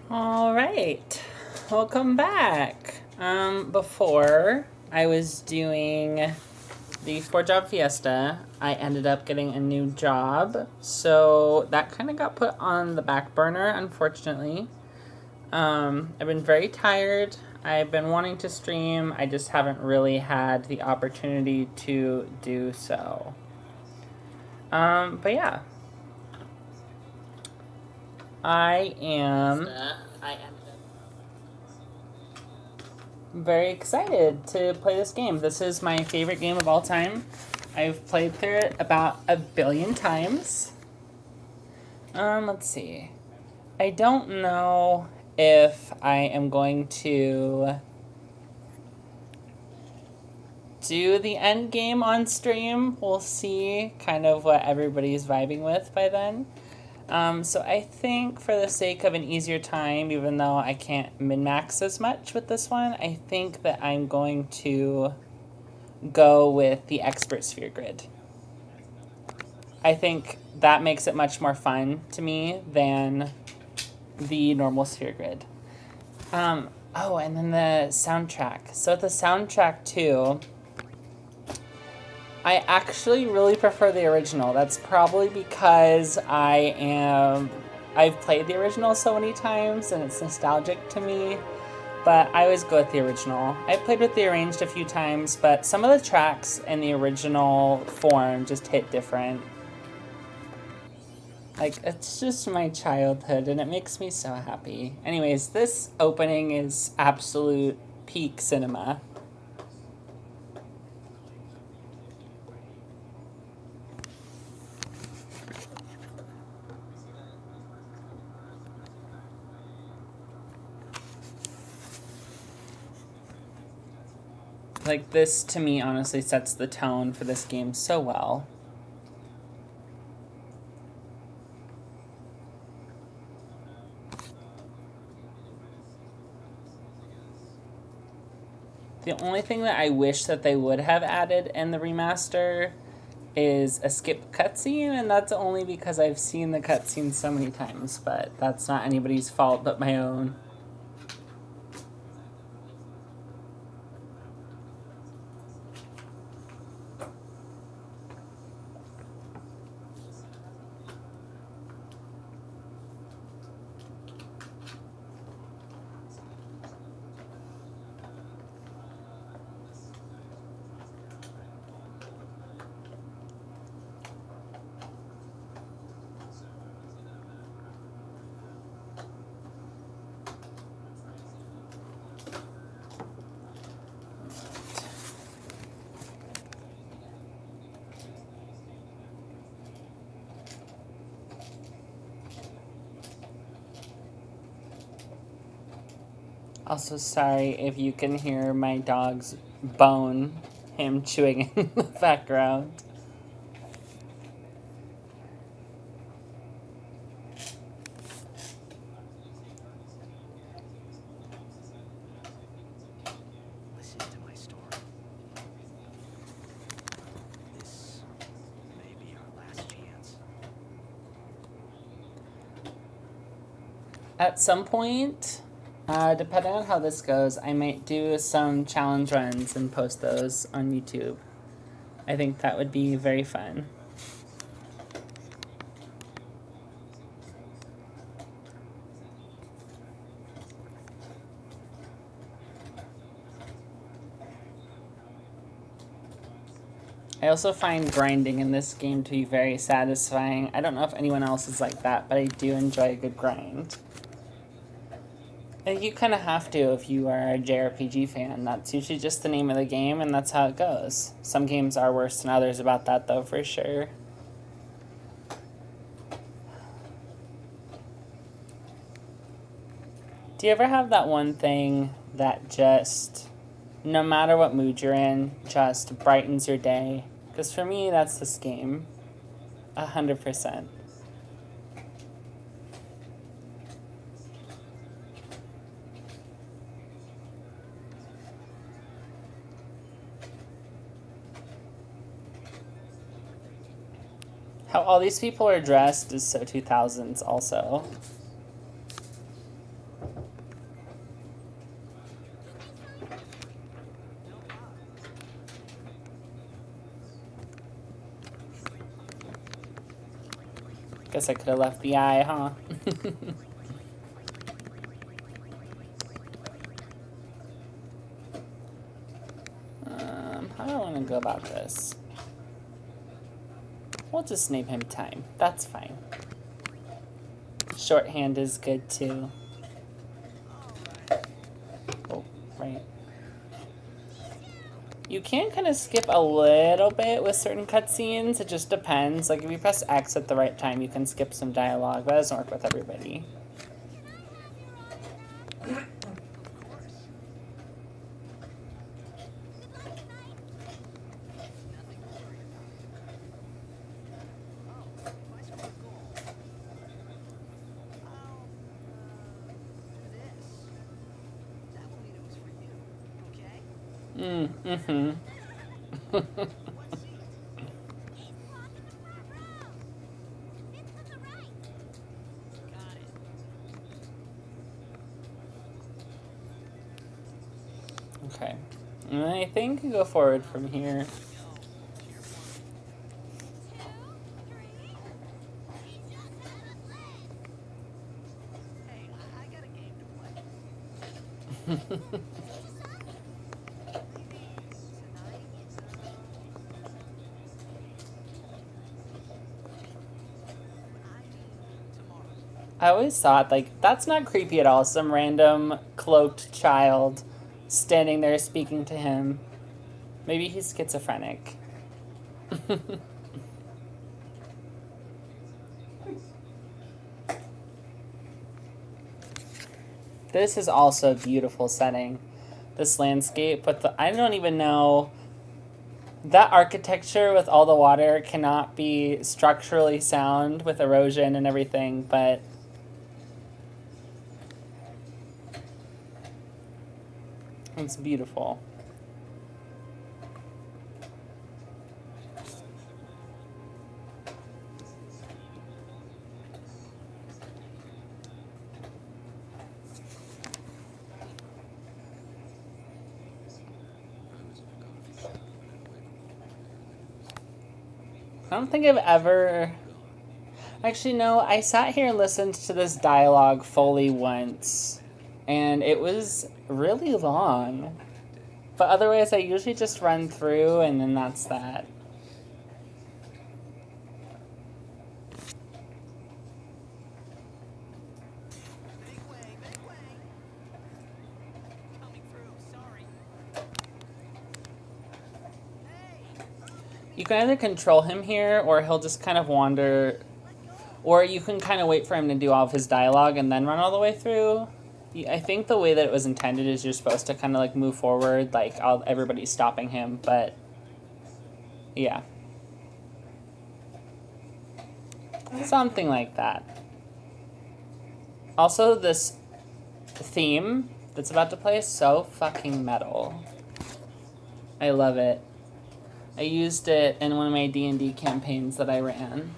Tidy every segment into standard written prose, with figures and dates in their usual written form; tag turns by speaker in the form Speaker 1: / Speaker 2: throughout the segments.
Speaker 1: All right, welcome back. Before I was doing the 4 job fiesta, I ended up getting a new job, so that kind of got put on the back burner, unfortunately. I've been very tired. I've been wanting to stream. I just haven't really had the opportunity to do so. But yeah, I am very excited to play this game. This is my favorite game of all time. I've played through it about 1 billion times. Let's see. I don't know if I am going to do the end game on stream. We'll see kind of what everybody's vibing with by then. So I think for the sake of an easier time, even though I can't min-max as much with this one, I think that I'm going to go with the expert sphere grid. I think that makes it much more fun to me than the normal sphere grid. Oh, and then the soundtrack. So the soundtrack too, I actually really prefer the original. That's probably because I've played the original so many times and it's nostalgic to me, but I always go with the original. I played with the arranged a few times, but some of the tracks in the original form just hit different. Like, it's just my childhood and it makes me so happy. Anyways, this opening is absolute peak cinema. Like, this to me honestly sets the tone for this game so well. The only thing that I wish that they would have added in the remaster is a skip cutscene, and that's only because I've seen the cutscene so many times, but that's not anybody's fault but my own. Also, sorry if you can hear my dog's bone, him chewing in the background.
Speaker 2: Listen to my story. This may be our last chance.
Speaker 1: At some point, depending on how this goes, I might do some challenge runs and post those on YouTube. I think that would be very fun. I also find grinding in this game to be very satisfying. I don't know if anyone else is like that, but I do enjoy a good grind. You kind of have to if you are a JRPG fan. That's usually just the name of the game, and that's how it goes. Some games are worse than others about that, though, for sure. Do you ever have that one thing that just, no matter what mood you're in, just brightens your day? Because for me, that's this game. 100%. How all these people are dressed is so 2000s also. Guess I could have left the eye, huh? How do I want to go about this? We'll just name him Time. That's fine. Shorthand is good too. Oh, right. You can kind of skip a little bit with certain cutscenes. It just depends. Like if you press X at the right time, you can skip some dialogue. That doesn't work with everybody. Mm-hmm. Okay. And I think you go forward from here. I always thought, like, that's not creepy at all. Some random cloaked child standing there speaking to him. Maybe he's schizophrenic. This is also a beautiful setting. This landscape, but I don't even know. That architecture with all the water cannot be structurally sound with erosion and everything, but it's beautiful. I don't think I've ever... Actually, no, I sat here and listened to this dialogue fully once, and it was really long. But otherwise, I usually just run through, and then that's that. You can either control him here, or he'll just kind of wander, or you can kind of wait for him to do all of his dialogue and then run all the way through. I think the way that it was intended is you're supposed to kind of like move forward, like everybody's stopping him, but yeah. Something like that. Also, this theme that's about to play is so fucking metal. I love it. I used it in one of my D&D campaigns that I ran.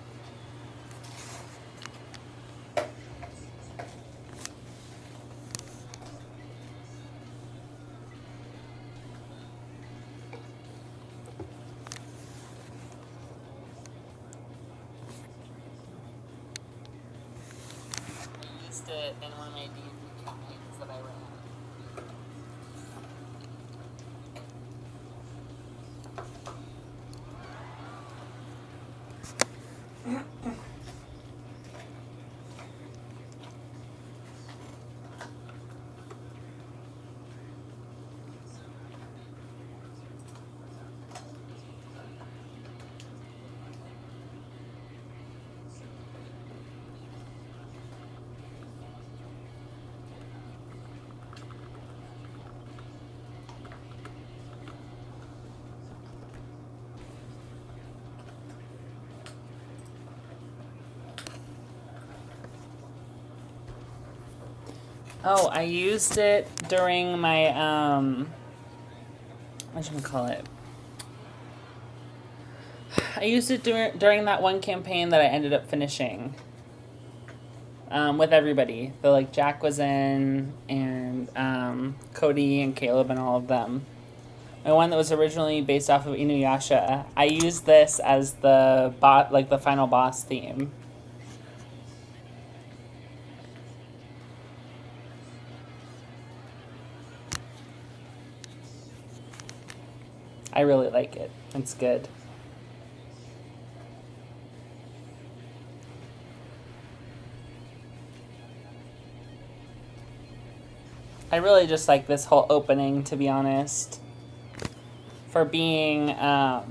Speaker 1: It in one of my D&D campaigns that I ran. Oh, I used it during my, what should we call it? I used it during that one campaign that I ended up finishing. With everybody. So, like, Jack was in, and, Cody and Caleb and all of them. The one that was originally based off of Inuyasha. I used this as the final boss theme. I really like it. It's good. I really just like this whole opening, to be honest. For being a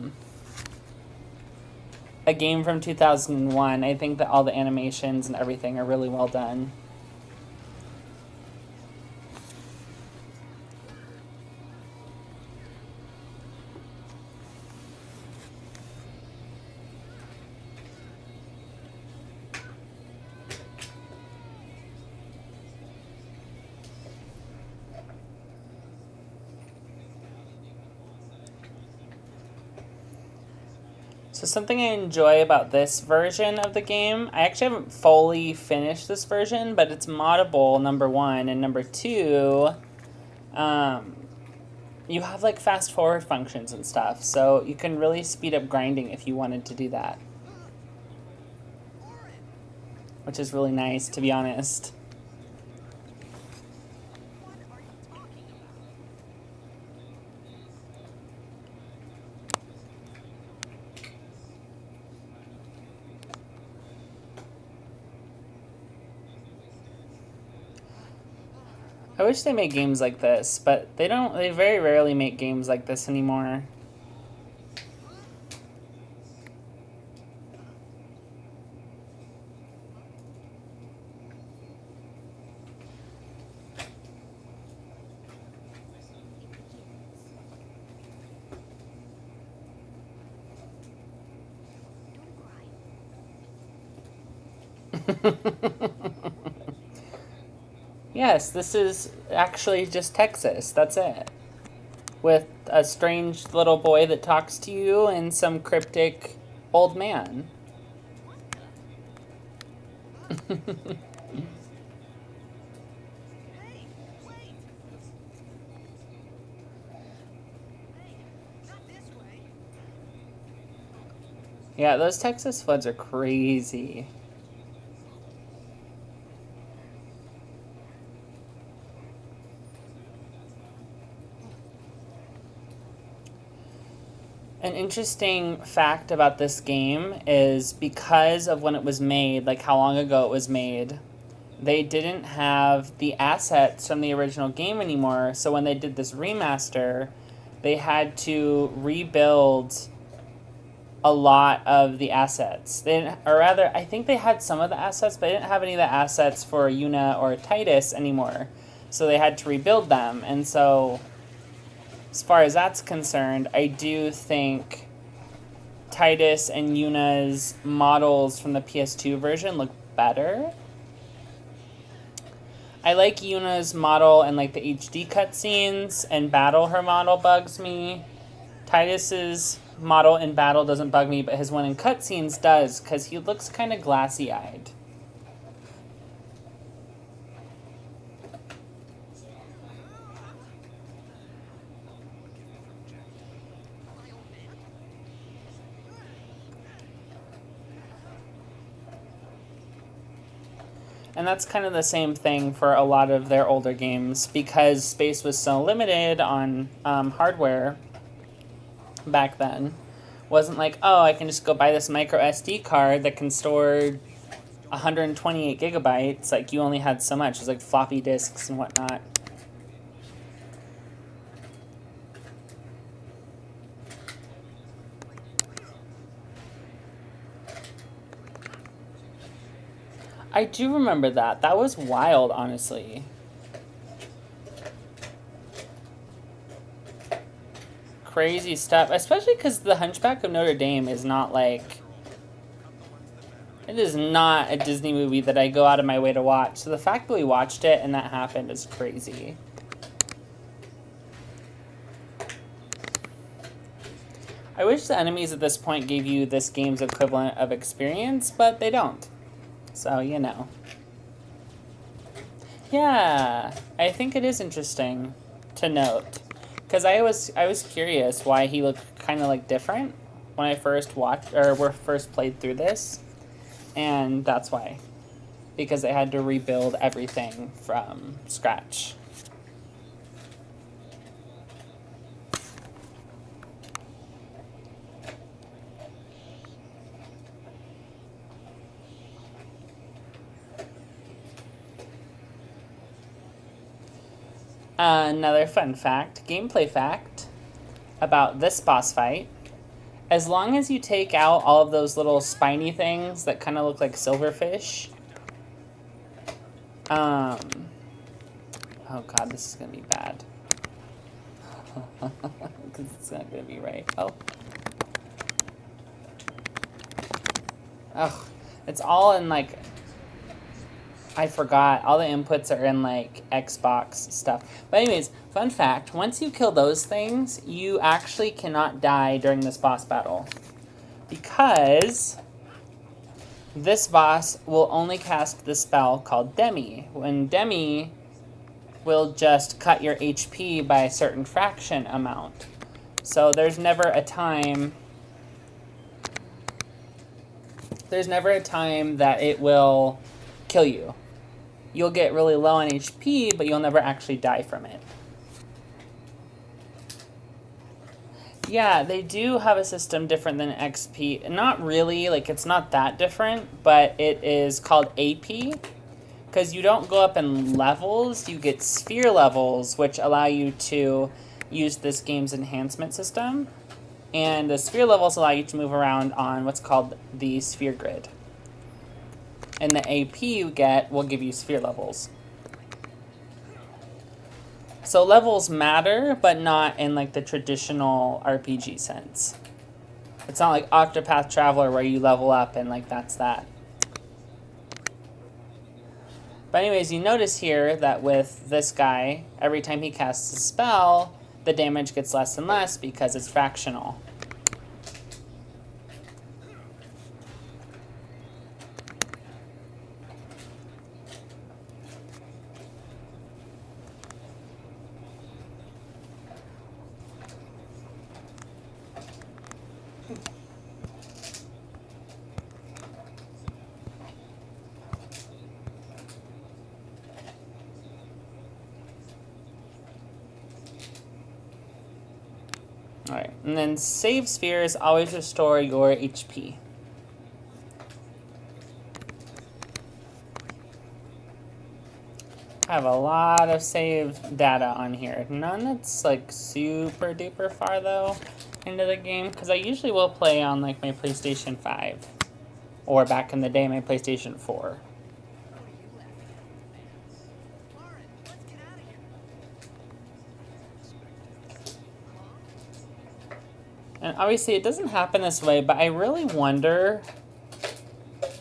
Speaker 1: game from 2001, I think that all the animations and everything are really well done. So something I enjoy about this version of the game, I actually haven't fully finished this version, but it's moddable, number one, and number two, you have like fast forward functions and stuff, so you can really speed up grinding if you wanted to do that. Which is really nice, to be honest. I wish they made games like this, but they don't. They very rarely make games like this anymore. Yes, this is actually just Texas. That's it. With a strange little boy that talks to you and some cryptic old man. Yeah, those Texas floods are crazy. An interesting fact about this game is because of when it was made, like how long ago it was made, they didn't have the assets from the original game anymore. So when they did this remaster, they had to rebuild a lot of the assets. They didn't, or rather, I think they had some of the assets, but they didn't have any of the assets for Yuna or Titus anymore. So they had to rebuild them. And so, as far as that's concerned, I do think Titus and Yuna's models from the PS2 version look better. I like Yuna's model and like the HD cutscenes, and Battle, her model bugs me. Titus's model in Battle doesn't bug me, but his one in cutscenes does, because he looks kind of glassy-eyed. And that's kind of the same thing for a lot of their older games, because space was so limited on hardware back then. Wasn't like, oh, I can just go buy this micro SD card that can store 128 gigabytes. Like, you only had so much. It was like floppy disks and whatnot. I do remember that. That was wild, honestly. Crazy stuff. Especially because The Hunchback of Notre Dame is not like... It is not a Disney movie that I go out of my way to watch. So the fact that we watched it and that happened is crazy. I wish the enemies at this point gave you this game's equivalent of experience, but they don't. So, you know. Yeah, I think it is interesting to note. Because I was curious why he looked kind of like different when I first watched, or first played through this. And that's why. Because they had to rebuild everything from scratch. Another fun fact, gameplay fact about this boss fight. As long as you take out all of those little spiny things that kind of look like silverfish. Oh god, this is going to be bad. Because it's not going to be right. Oh. Ugh. It's all in like... I forgot. All the inputs are in like Xbox stuff. But anyways, fun fact. Once you kill those things, you actually cannot die during this boss battle. Because this boss will only cast the spell called Demi. When Demi will just cut your HP by a certain fraction amount. So there's never a time that it will kill you. You'll get really low on HP, but you'll never actually die from it. Yeah, they do have a system different than XP. Not really, like it's not that different, but it is called AP. Because you don't go up in levels, you get sphere levels, which allow you to use this game's enhancement system. And the sphere levels allow you to move around on what's called the sphere grid. And the AP you get will give you sphere levels. So levels matter, but not in like the traditional RPG sense. It's not like Octopath Traveler where you level up and like that's that. But anyways, you notice here that with this guy, every time he casts a spell, the damage gets less and less because it's fractional. Alright, and then save spheres always restore your HP. I have a lot of save data on here. None that's like super duper far though into the game, because I usually will play on like my PlayStation 5. Or back in the day, my PlayStation 4. And obviously it doesn't happen this way, but I really wonder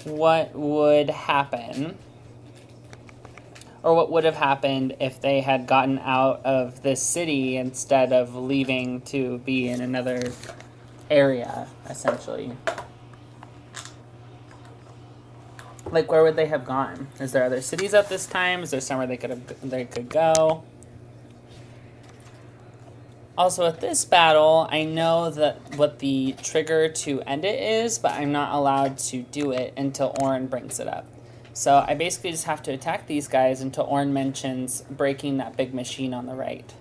Speaker 1: what would happen, or what would have happened if they had gotten out of this city instead of leaving to be in another area, essentially. Like, where would they have gone? Is there other cities at this time? Is there somewhere they could go? Also, with this battle, I know that what the trigger to end it is, but I'm not allowed to do it until Orin brings it up. So I basically just have to attack these guys until Orin mentions breaking that big machine on the right.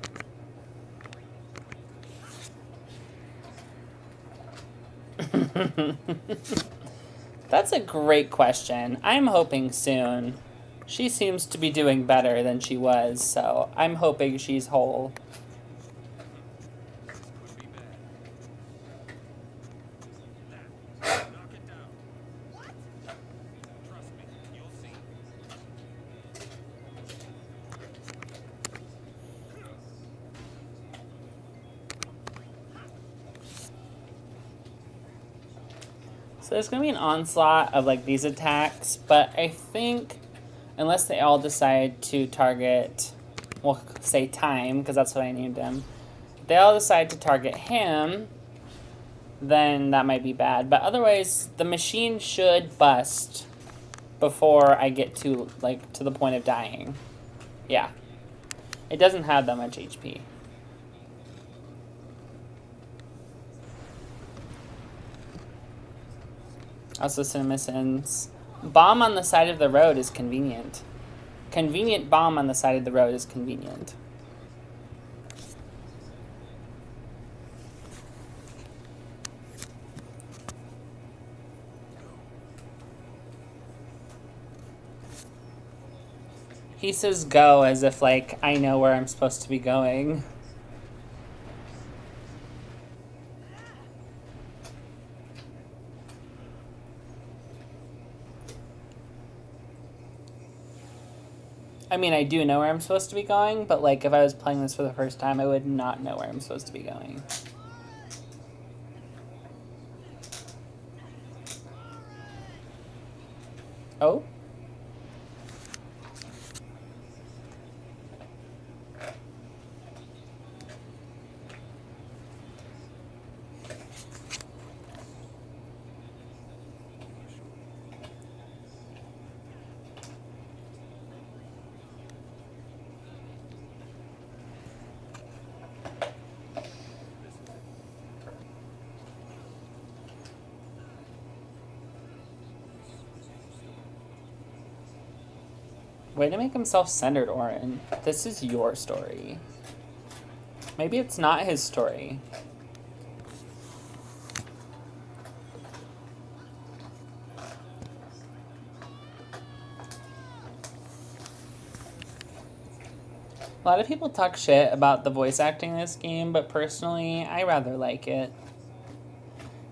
Speaker 1: That's a great question. I'm hoping soon. She seems to be doing better than she was, so I'm hoping she's whole. So there's going to be an onslaught of like these attacks, but I think unless they all decide to target, we'll say Time, because that's what I named him. If they all decide to target him, then that might be bad. But otherwise, the machine should bust before I get to the point of dying. Yeah. It doesn't have that much HP. Also, CinemaSins. Bomb on the side of the road is convenient. Convenient bomb on the side of the road is convenient. He says go as if, like, I know where I'm supposed to be going. I mean, I do know where I'm supposed to be going, but, like, if I was playing this for the first time, I would not know where I'm supposed to be going. Oh? Way to make him self-centered, Orin. This is your story. Maybe it's not his story. A lot of people talk shit about the voice acting in this game, but personally, I rather like it.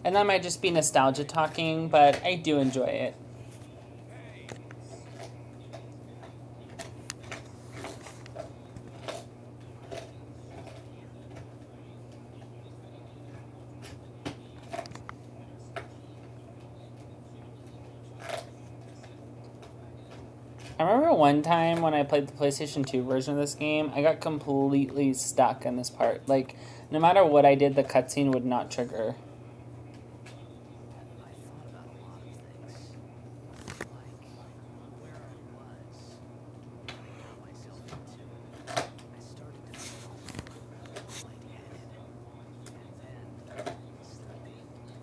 Speaker 1: And that might just be nostalgia talking, but I do enjoy it. I remember one time when I played the PlayStation 2 version of this game, I got completely stuck in this part. Like, no matter what I did, the cutscene would not trigger.
Speaker 2: I thought about a lot of things. Like where I was, what I got myself into. I started to feel lightheaded. And then sleepy. I think I had a dream. A dream of being alone.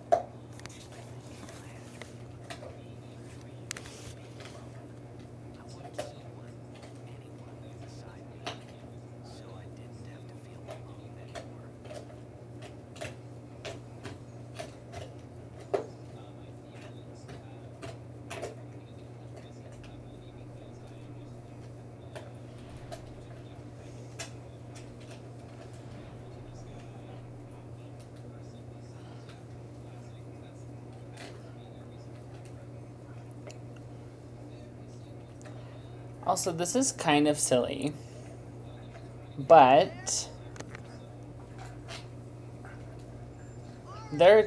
Speaker 2: I wanted someone, anyone beside me. So I didn't have to feel alone anymore.
Speaker 1: Also, this is kind of silly. But there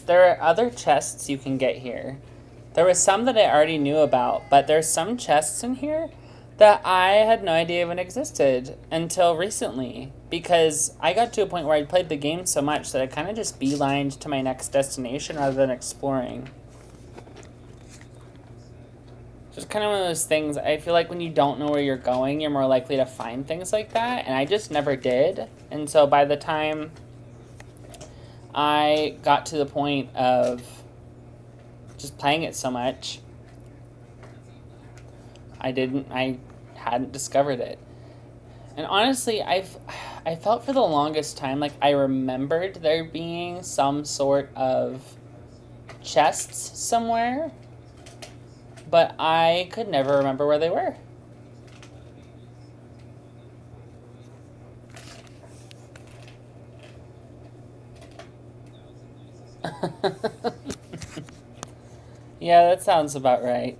Speaker 1: are other chests you can get here. There was some that I already knew about, but there's some chests in here that I had no idea even existed until recently. Because I got to a point where I'd played the game so much that I kind of just beelined to my next destination rather than exploring. Just kind of one of those things, I feel like when you don't know where you're going, you're more likely to find things like that, and I just never did. And so by the time I got to the point of just playing it so much, I hadn't discovered it. And honestly, I felt for the longest time like I remembered there being some sort of chests somewhere, but I could never remember where they were. Yeah, that sounds about right.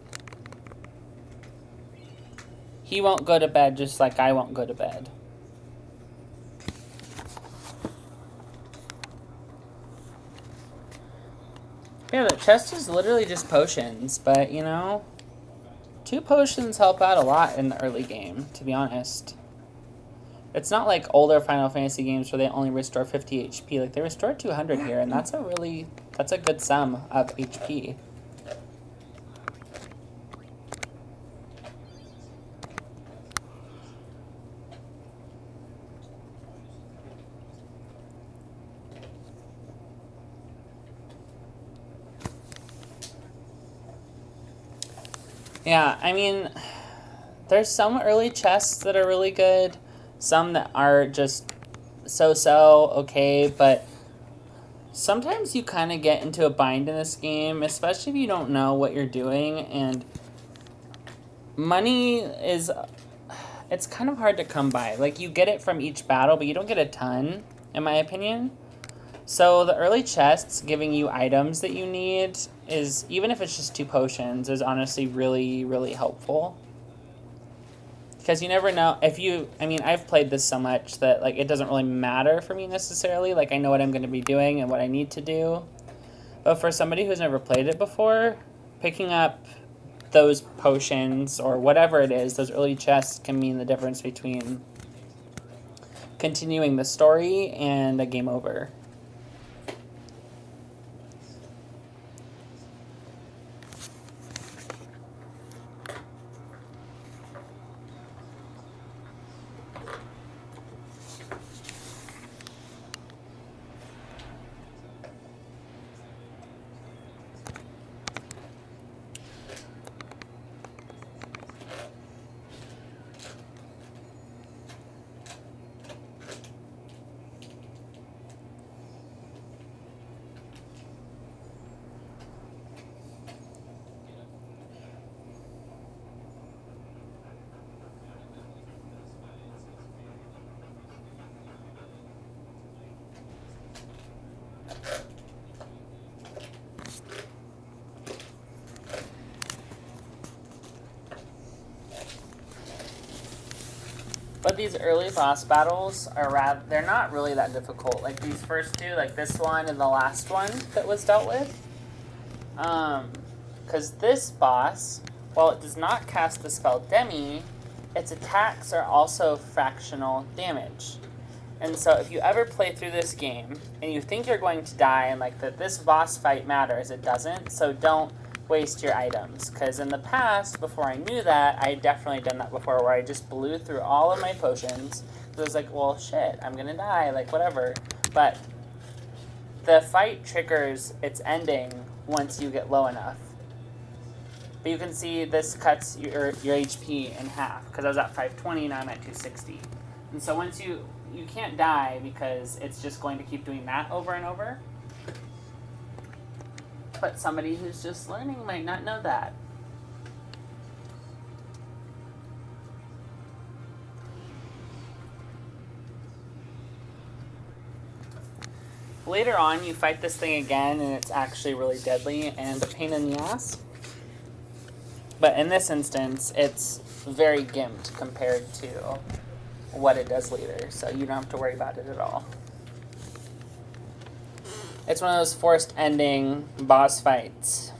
Speaker 1: He won't go to bed just like I won't go to bed. Yeah, the chest is literally just potions, but, you know, 2 potions help out a lot in the early game, to be honest. It's not like older Final Fantasy games where they only restore 50 HP. Like, they restore 200 here, and that's a good sum of HP. Yeah, I mean, there's some early chests that are really good, some that are just so-so, okay, but sometimes you kind of get into a bind in this game, especially if you don't know what you're doing, and money is it's kind of hard to come by. Like, you get it from each battle, but you don't get a ton, in my opinion. So the early chests giving you items that you need is, even if it's just 2 potions, is honestly really, really helpful. Because you never know if you, I mean, I've played this so much that, like, it doesn't really matter for me necessarily. Like, I know what I'm going to be doing and what I need to do. But for somebody who's never played it before, picking up those potions or whatever it is, those early chests can mean the difference between continuing the story and a game over. But these early boss battles are they're not really that difficult. Like these first 2, like this one and the last one that was dealt with. Because this boss, while it does not cast the spell Demi, its attacks are also fractional damage. And so if you ever play through this game and you think you're going to die and like that this boss fight matters, it doesn't. So don't waste your items. Because in the past, before I knew that, I had definitely done that before where I just blew through all of my potions. Because I was like, well, shit, I'm going to die, like whatever. But the fight triggers its ending once you get low enough. But you can see this cuts your HP in half. Because I was at 520, now I'm at 260. And so once you can't die because it's just going to keep doing that over and over. But somebody who's just learning might not know that. Later on, you fight this thing again, and it's actually really deadly and a pain in the ass. But in this instance, it's very gimped compared to what it does later, so you don't have to worry about it at all. It's one of those forced ending boss fights.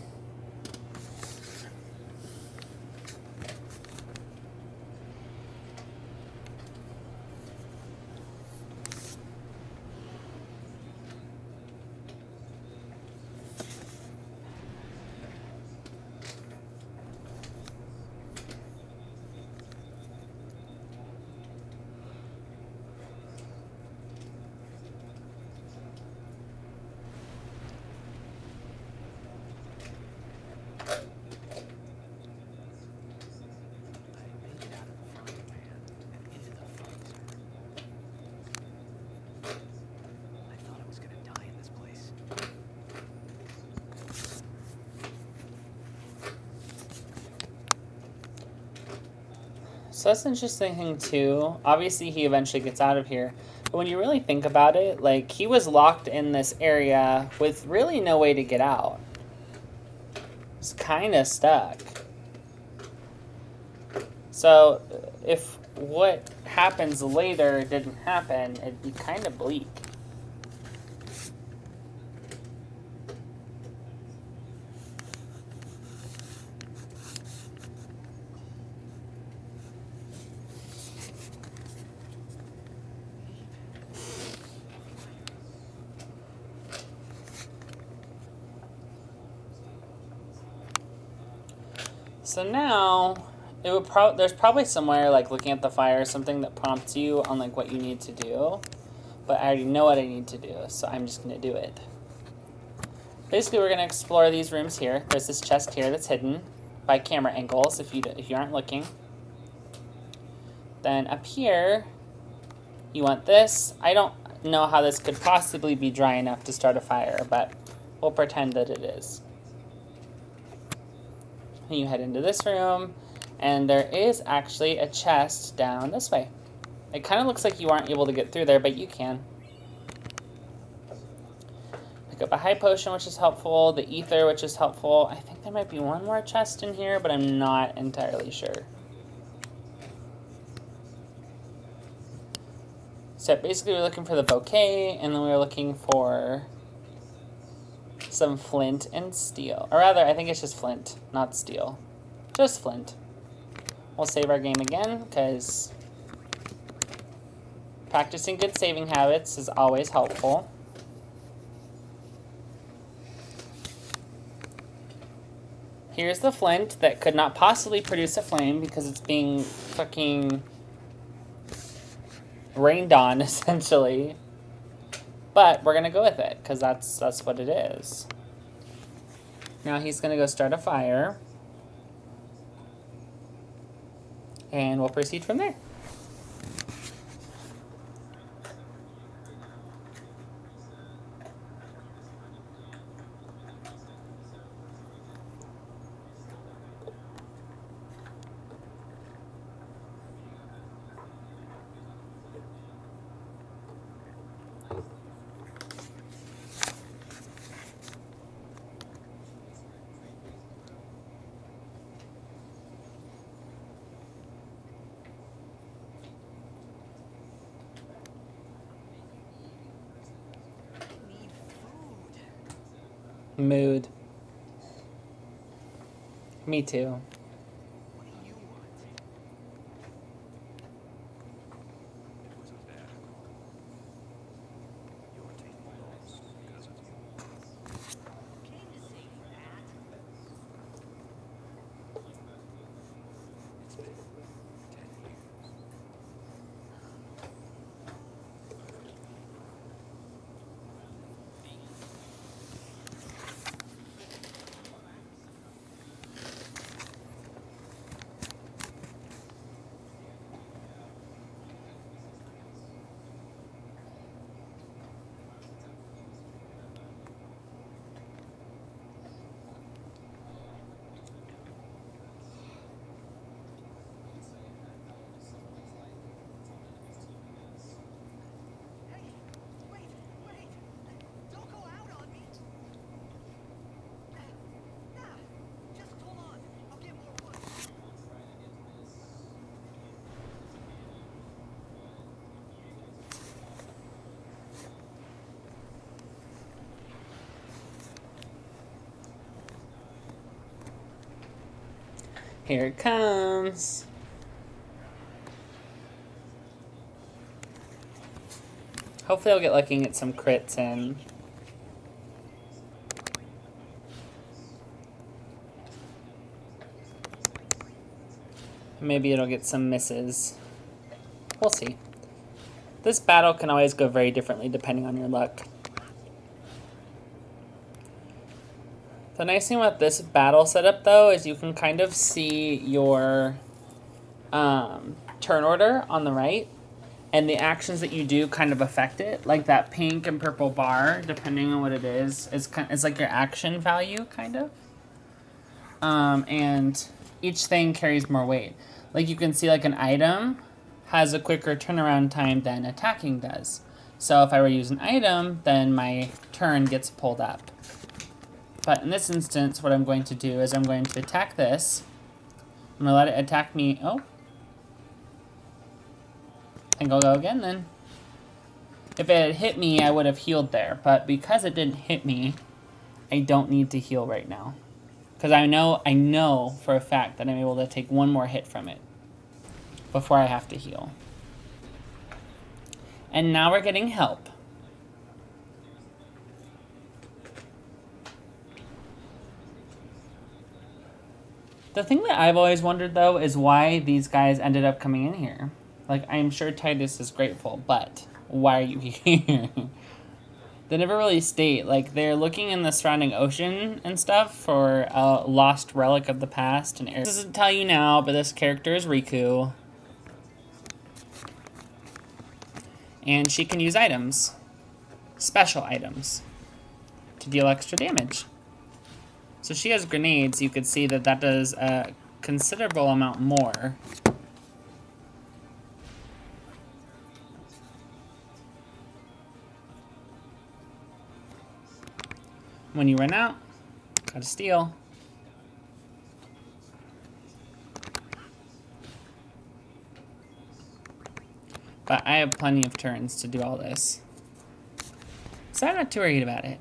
Speaker 1: So that's an interesting thing too. Obviously he eventually gets out of here. But when you really think about it, like he was locked in this area with really no way to get out. He's kind of stuck. So if what happens later didn't happen, it'd be kind of bleak. So now, it would there's probably somewhere like looking at the fire or something that prompts you on like what you need to do. But I already know what I need to do, so I'm just going to do it. Basically, we're going to explore these rooms here. There's this chest here that's hidden by camera angles if you aren't looking. Then up here, you want this. I don't know how this could possibly be dry enough to start a fire, but we'll pretend that it is. And you head into this room, And there is actually a chest down this way. It kind of looks like you aren't able to get through there, but you can. Pick up a high potion, which is helpful. The ether, which is helpful. I think there might be one more chest in here, but I'm not entirely sure. So basically we're looking for the bouquet, and then we're looking for some flint and steel. Or rather, I think it's just flint, not steel. Just flint. We'll save our game again, because practicing good saving habits is always helpful. Here's the flint that could not possibly produce a flame because it's being fucking rained on, essentially. But we're going to go with it, because that's what it is. Now he's going to go start a fire. And we'll proceed from there.
Speaker 2: Need food.
Speaker 1: Mood. Me too.
Speaker 2: What do you want?
Speaker 3: It was a bad call. Your team lost because of you.
Speaker 2: Came to say that.
Speaker 3: It's been 10 years.
Speaker 2: Hey, wait. Don't go out on me. Just hold on. I'll get more wood.
Speaker 1: Here it comes. Hopefully I'll get lucky and get some crits in. Maybe it'll get some misses. We'll see. This battle can always go very differently depending on your luck. The nice thing about this battle setup, though, is you can kind of see your turn order on the right, and the actions that you do kind of affect it. Like that pink and purple bar, depending on what it is like your action value, kind of. And each thing carries more weight. Like you can see, like an item has a quicker turnaround time than attacking does. So if I were to use an item, then my turn gets pulled up. But in this instance, what I'm going to do is I'm going to attack this. I'm going to let it attack me. Oh. I think I'll go again then. If it had hit me, I would have healed there. But because it didn't hit me, I don't need to heal right now. Because I know for a fact that I'm able to take one more hit from it before I have to heal. And now we're getting help. The thing that I've always wondered, though, is why these guys ended up coming in here. Like, I'm sure Titus is grateful, but why are you here? They never really state. Like, they're looking in the surrounding ocean and stuff for a lost relic of the past. And this doesn't tell you now, but this character is Riku. And she can use items. Special items. To deal extra damage. So she has grenades. You could see that that does considerable amount more. When you run out, gotta steal. But I have plenty of turns to do all this. So I'm not too worried about it.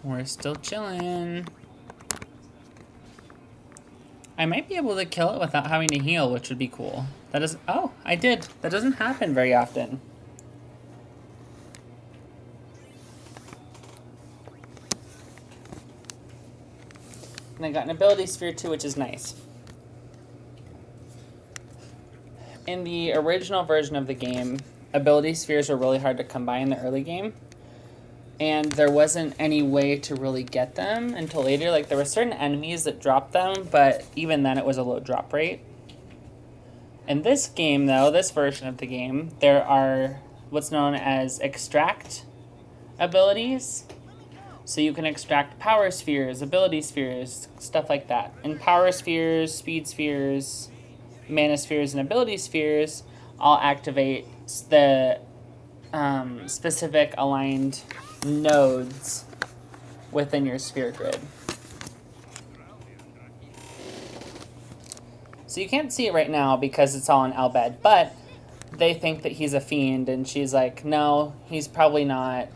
Speaker 1: We're still chilling. I might be able to kill it without having to heal, which would be cool. That is... Oh, I did. That doesn't happen very often. And I got an ability sphere too, which is nice. In the original version of the game, ability spheres were really hard to come by in the early game. And there wasn't any way to really get them until later. Like, there were certain enemies that dropped them, but even then it was a low drop rate. In this game, though, this version of the game, there are what's known as extract abilities. So you can extract power spheres, ability spheres, stuff like that. And power spheres, speed spheres, mana spheres, and ability spheres all activate the specific aligned nodes within your sphere grid. So you can't see it right now because it's all in Albed, but they think that he's a fiend, and she's like, no, he's probably not.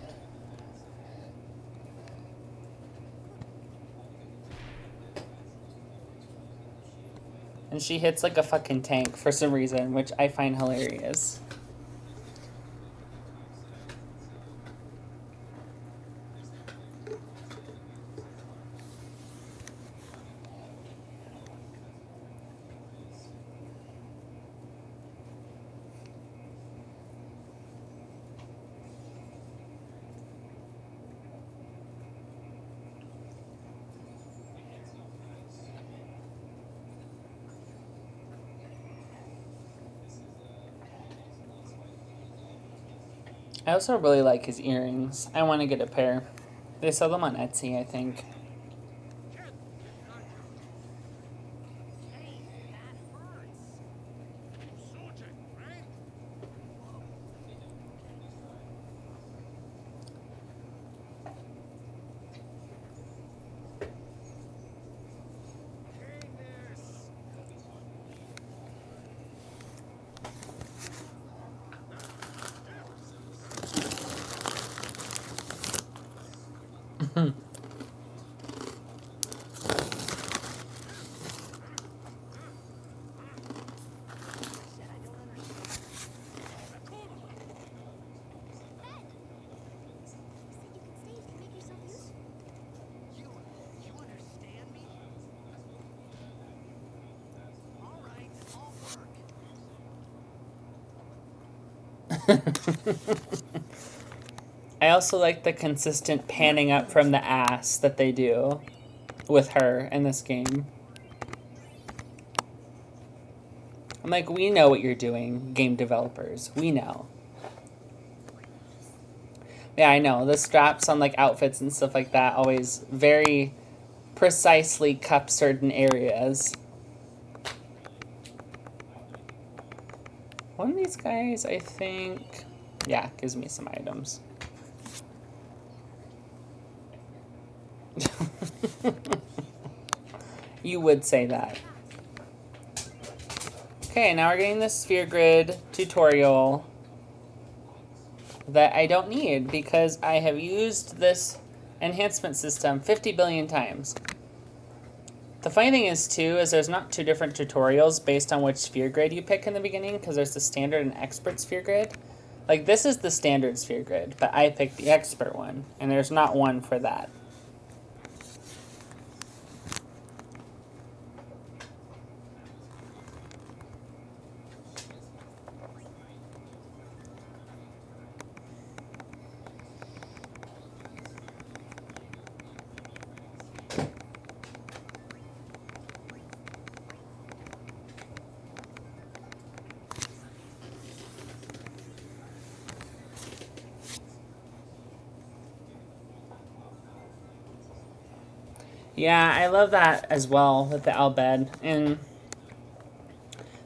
Speaker 1: And she hits like a fucking tank for some reason, which I find hilarious. I also really like his earrings. I want to get a pair. They sell them on Etsy, I think.
Speaker 2: Hey, that hurts.
Speaker 3: Soldier, right? Hey, nurse.
Speaker 2: Said I don't understand.
Speaker 3: I told him.
Speaker 2: You understand me? All right, I'll work.
Speaker 1: I also like the consistent panning up from the ass that they do with her in this game. I'm like, we know what you're doing, game developers. We know. Yeah, I know. The straps on like outfits and stuff like that always very precisely cup certain areas. One of these guys, I think, yeah, gives me some items. You would say that. Okay, now we're getting the sphere grid tutorial that I don't need because I have used this enhancement system 50 billion times. The funny thing is, too, is there's not two different tutorials based on which sphere grid you pick in the beginning, because there's the standard and expert sphere grid. Like, this is the standard sphere grid, but I picked the expert one, and there's not one for that. Yeah, I love that as well with the Albed. And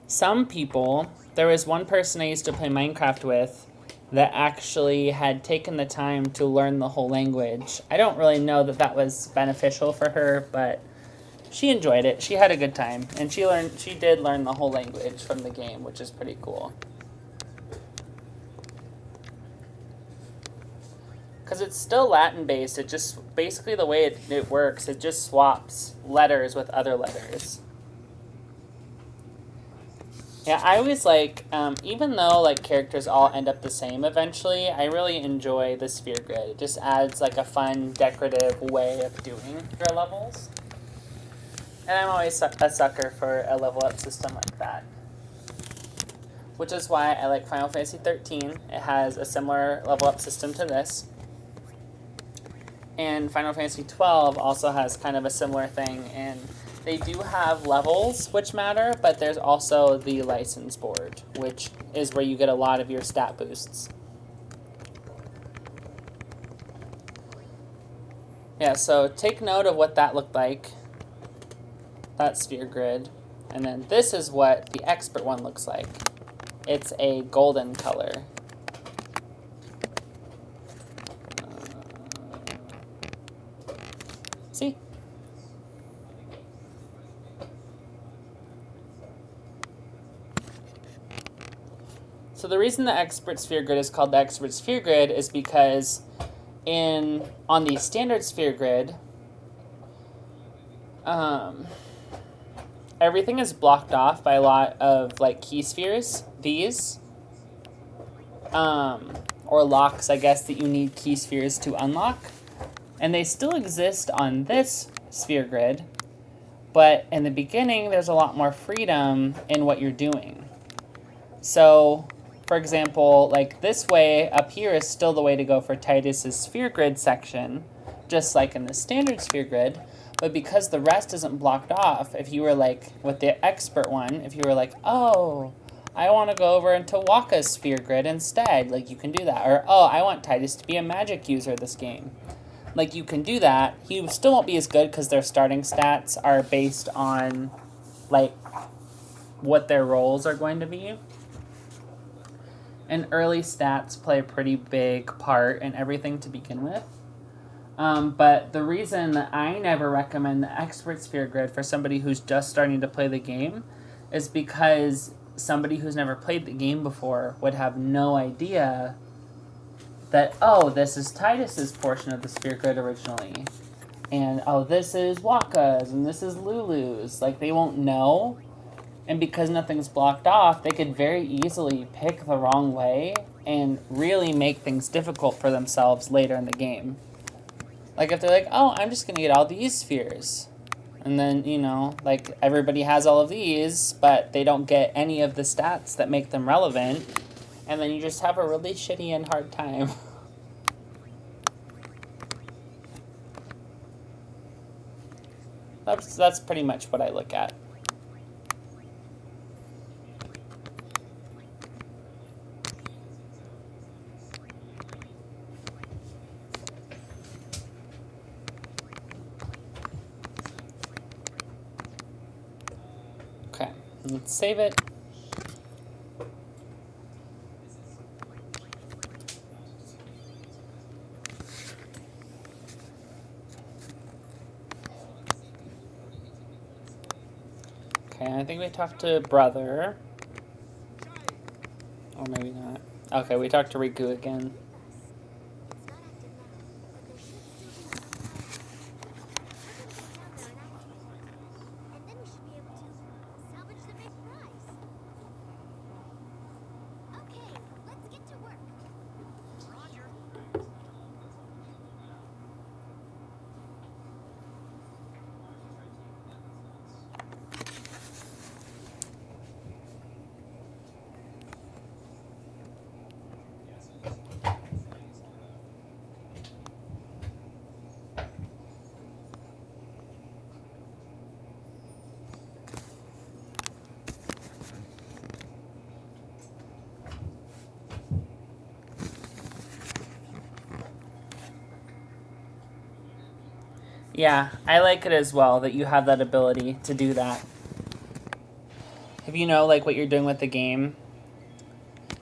Speaker 1: some people, there was one person I used to play Minecraft with that actually had taken the time to learn the whole language. I don't really know that that was beneficial for her, but she enjoyed it. She had a good time, and she did learn the whole language from the game, which is pretty cool. Because it's still Latin based. It just basically the way it works, it just swaps letters with other letters. Yeah, I always like, even though like characters all end up the same eventually, I really enjoy the sphere grid. It just adds like a fun, decorative way of doing your levels. And I'm always a sucker for a level up system like that. Which is why I like Final Fantasy 13. It has a similar level up system to this. And Final Fantasy 12 also has kind of a similar thing, and they do have levels which matter, but there's also the license board, which is where you get a lot of your stat boosts. Yeah, so take note of what that looked like, that sphere grid, and then this is what the expert one looks like. It's a golden color. See? So the reason the expert sphere grid is called the expert sphere grid is because on the standard sphere grid, everything is blocked off by a lot of like key spheres, these, or locks, I guess, that you need key spheres to unlock. And they still exist on this sphere grid, but in the beginning, there's a lot more freedom in what you're doing. So, for example, like this way up here is still the way to go for Titus's sphere grid section, just like in the standard sphere grid. But because the rest isn't blocked off, if you were like, with the expert one, if you were like, oh, I want to go over into Waka's sphere grid instead, like you can do that. Or, oh, I want Titus to be a magic user this game. Like you can do that. He still won't be as good because their starting stats are based on like what their roles are going to be. And early stats play a pretty big part in everything to begin with. But the reason that I never recommend the expert sphere grid for somebody who's just starting to play the game is because somebody who's never played the game before would have no idea that, oh, this is Titus's portion of the sphere grid originally. And, oh, this is Waka's, and this is Lulu's. Like, they won't know. And because nothing's blocked off, they could very easily pick the wrong way and really make things difficult for themselves later in the game. Like if they're like, oh, I'm just going to get all these spheres. And then, you know, like everybody has all of these, but they don't get any of the stats that make them relevant. And then you just have a really shitty and hard time. That's pretty much what I look at. Okay, let's save it. Okay, I think we talked to Brother. Or maybe not. Okay, we talked to Riku again. Yeah, I like it as well that you have that ability to do that. If you know like what you're doing with the game,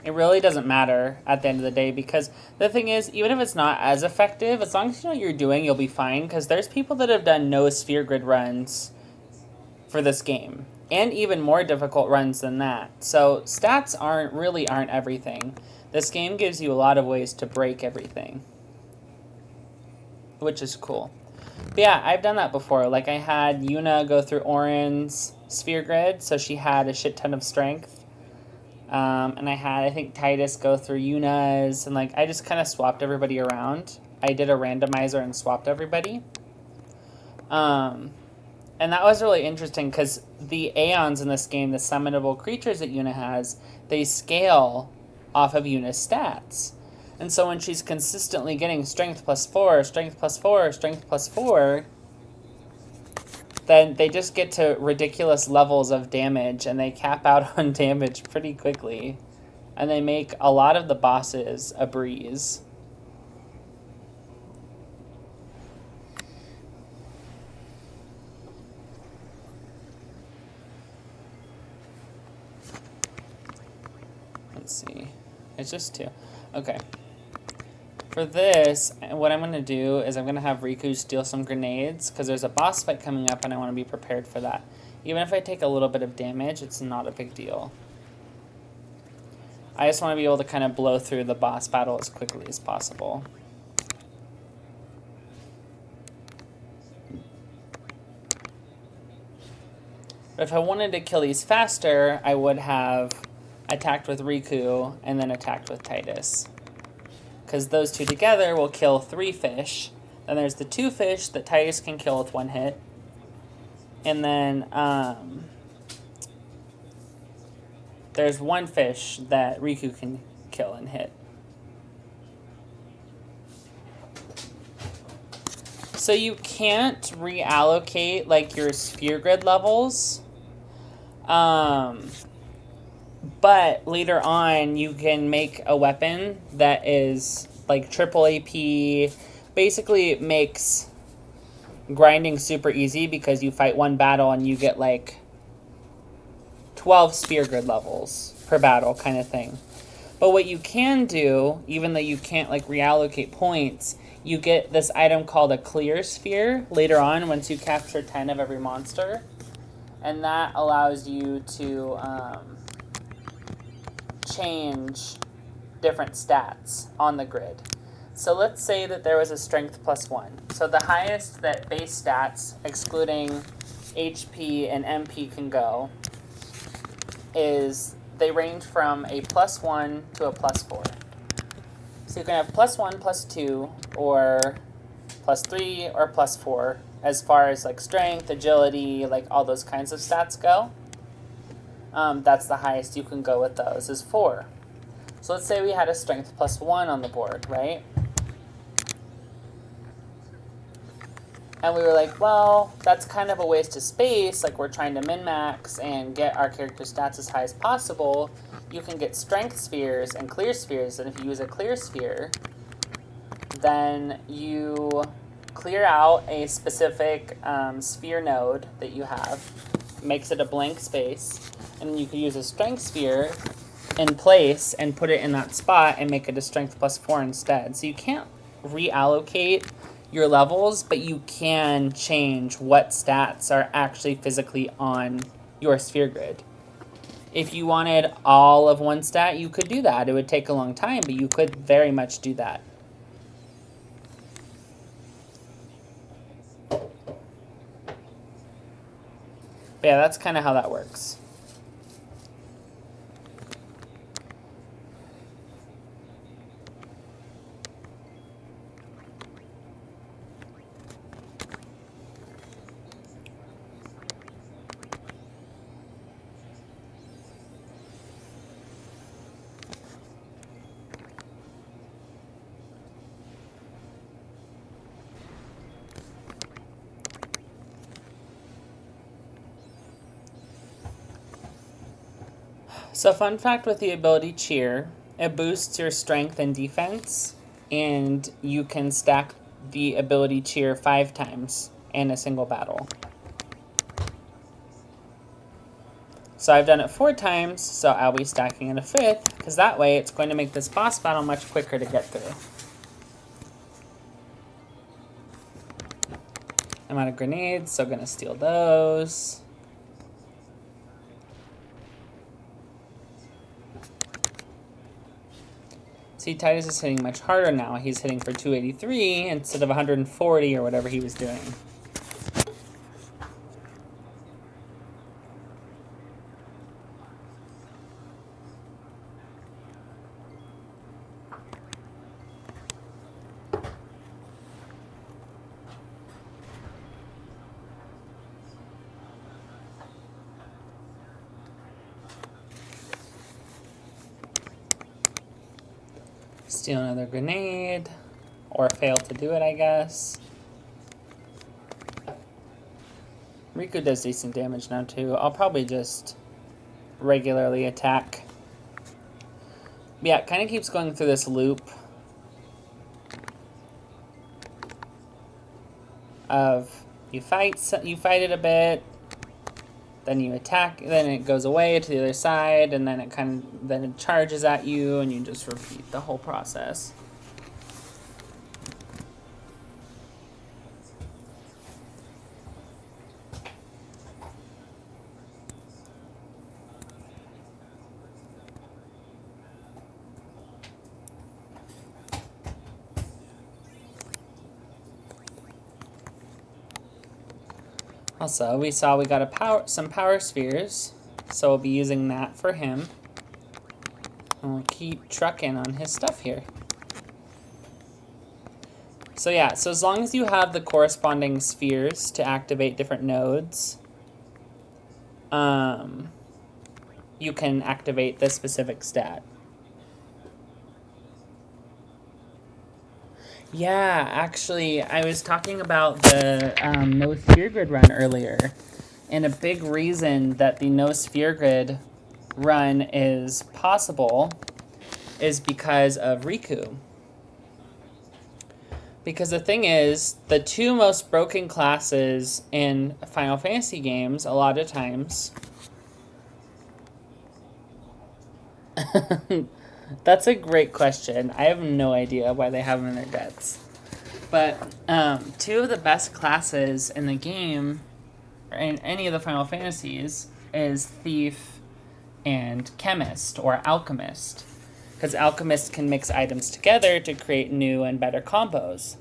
Speaker 1: it really doesn't matter at the end of the day, because the thing is, even if it's not as effective, as long as you know what you're doing, you'll be fine, because there's people that have done no sphere grid runs for this game, and even more difficult runs than that. So stats aren't everything. This game gives you a lot of ways to break everything, which is cool. But yeah, I've done that before. Like, I had Yuna go through Orin's sphere grid, so she had a shit ton of strength. And I had, I think, Titus go through Yuna's, and like I just kind of swapped everybody around. I did a randomizer and swapped everybody. And that was really interesting because the Aeons in this game, the summonable creatures that Yuna has, they scale off of Yuna's stats. And so when she's consistently getting strength plus 4, strength plus 4, strength plus 4, then they just get to ridiculous levels of damage, and they cap out on damage pretty quickly. And they make a lot of the bosses a breeze. Let's see. It's just 2. Okay. For this, what I'm going to do is I'm going to have Riku steal some grenades, because there's a boss fight coming up and I want to be prepared for that. Even if I take a little bit of damage, it's not a big deal. I just want to be able to kind of blow through the boss battle as quickly as possible. But if I wanted to kill these faster, I would have attacked with Riku and then attacked with Titus, because those two together will kill 3 fish. Then there's the 2 fish that Titus can kill with 1 hit. And then there's 1 fish that Riku can kill and hit. So you can't reallocate like your sphere grid levels. But later on, you can make a weapon that is like triple AP. Basically, it makes grinding super easy because you fight one battle and you get like 12 sphere grid levels per battle kind of thing. But what you can do, even though you can't like reallocate points, you get this item called a clear sphere later on once you capture 10 of every monster. And that allows you to change different stats on the grid. So let's say that there was a strength plus 1. So the highest that base stats, excluding HP and MP, can go is they range from a plus 1 to a plus 4. So you can have plus 1, plus 2, or plus 3, or plus 4, as far as like strength, agility, like all those kinds of stats go. That's the highest you can go with those, is 4. So let's say we had a strength plus 1 on the board, right? And we were like, well, that's kind of a waste of space. Like, we're trying to min-max and get our character stats as high as possible. You can get strength spheres and clear spheres. And if you use a clear sphere, then you clear out a specific sphere node that you have. Makes it a blank space. And you can use a strength sphere in place and put it in that spot and make it a strength plus 4 instead. So you can't reallocate your levels, but you can change what stats are actually physically on your sphere grid. If you wanted all of one stat, you could do that. It would take a long time, but you could very much do that. But yeah, that's kind of how that works. So fun fact with the ability Cheer, it boosts your strength and defense, and you can stack the ability Cheer 5 times, in a single battle. So I've done it 4 times, so I'll be stacking it a 5th, because that way it's going to make this boss battle much quicker to get through. I'm out of grenades, so I'm going to steal those. See, Titus is hitting much harder now. He's hitting for 283 instead of 140 or whatever he was doing. Steal another grenade. Or fail to do it, I guess. Riku does decent damage now, too. I'll probably just regularly attack. Yeah, it kind of keeps going through this loop of you fight it a bit, then you attack, then it goes away to the other side, and then it charges at you, and you just repeat the whole process. Also, we saw we got some power spheres, so we'll be using that for him. And we'll keep trucking on his stuff here. So yeah, so as long as you have the corresponding spheres to activate different nodes, you can activate this specific stat. Yeah, actually, I was talking about the no sphere grid run earlier, and a big reason that the no sphere grid run is possible is because of Riku. Because the thing is, the 2 most broken classes in Final Fantasy games, a lot of times... That's a great question. I have no idea why they have them in their guts. But 2 of the best classes in the game, or in any of the Final Fantasies, is Thief and Chemist, or Alchemist. Because Alchemist can mix items together to create new and better combos.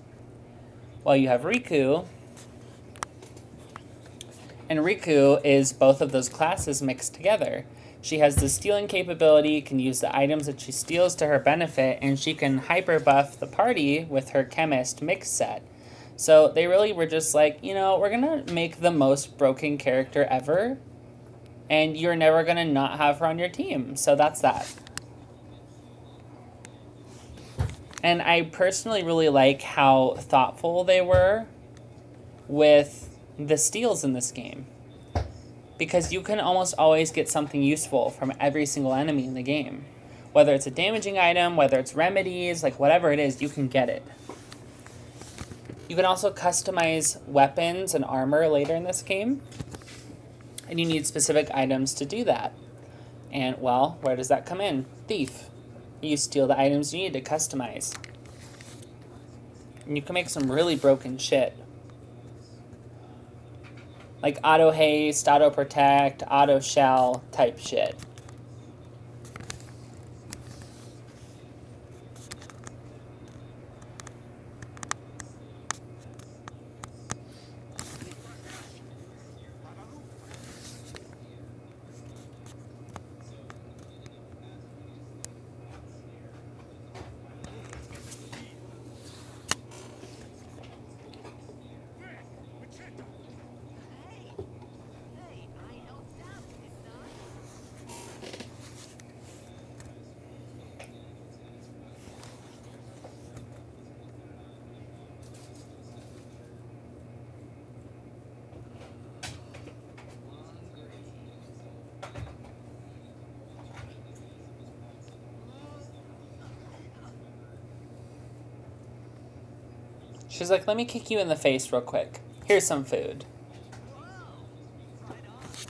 Speaker 1: While you have Riku, and Riku is both of those classes mixed together. She has the stealing capability, can use the items that she steals to her benefit, and she can hyper buff the party with her Chemist mix set. So they really were just like, you know, we're going to make the most broken character ever, and you're never going to not have her on your team. So that's that. And I personally really like how thoughtful they were with the steals in this game. Because you can almost always get something useful from every single enemy in the game. Whether it's a damaging item, whether it's remedies, like whatever it is, you can get it. You can also customize weapons and armor later in this game. And you need specific items to do that. And, well, where does that come in? Thief. You steal the items you need to customize. And you can make some really broken shit. Like auto haste, auto protect, auto shell type shit.
Speaker 2: Hey, I helped out, didn't I?
Speaker 1: She's like, let me kick you in the face real quick. Here's some food.
Speaker 2: Whoa! Right on.
Speaker 4: It's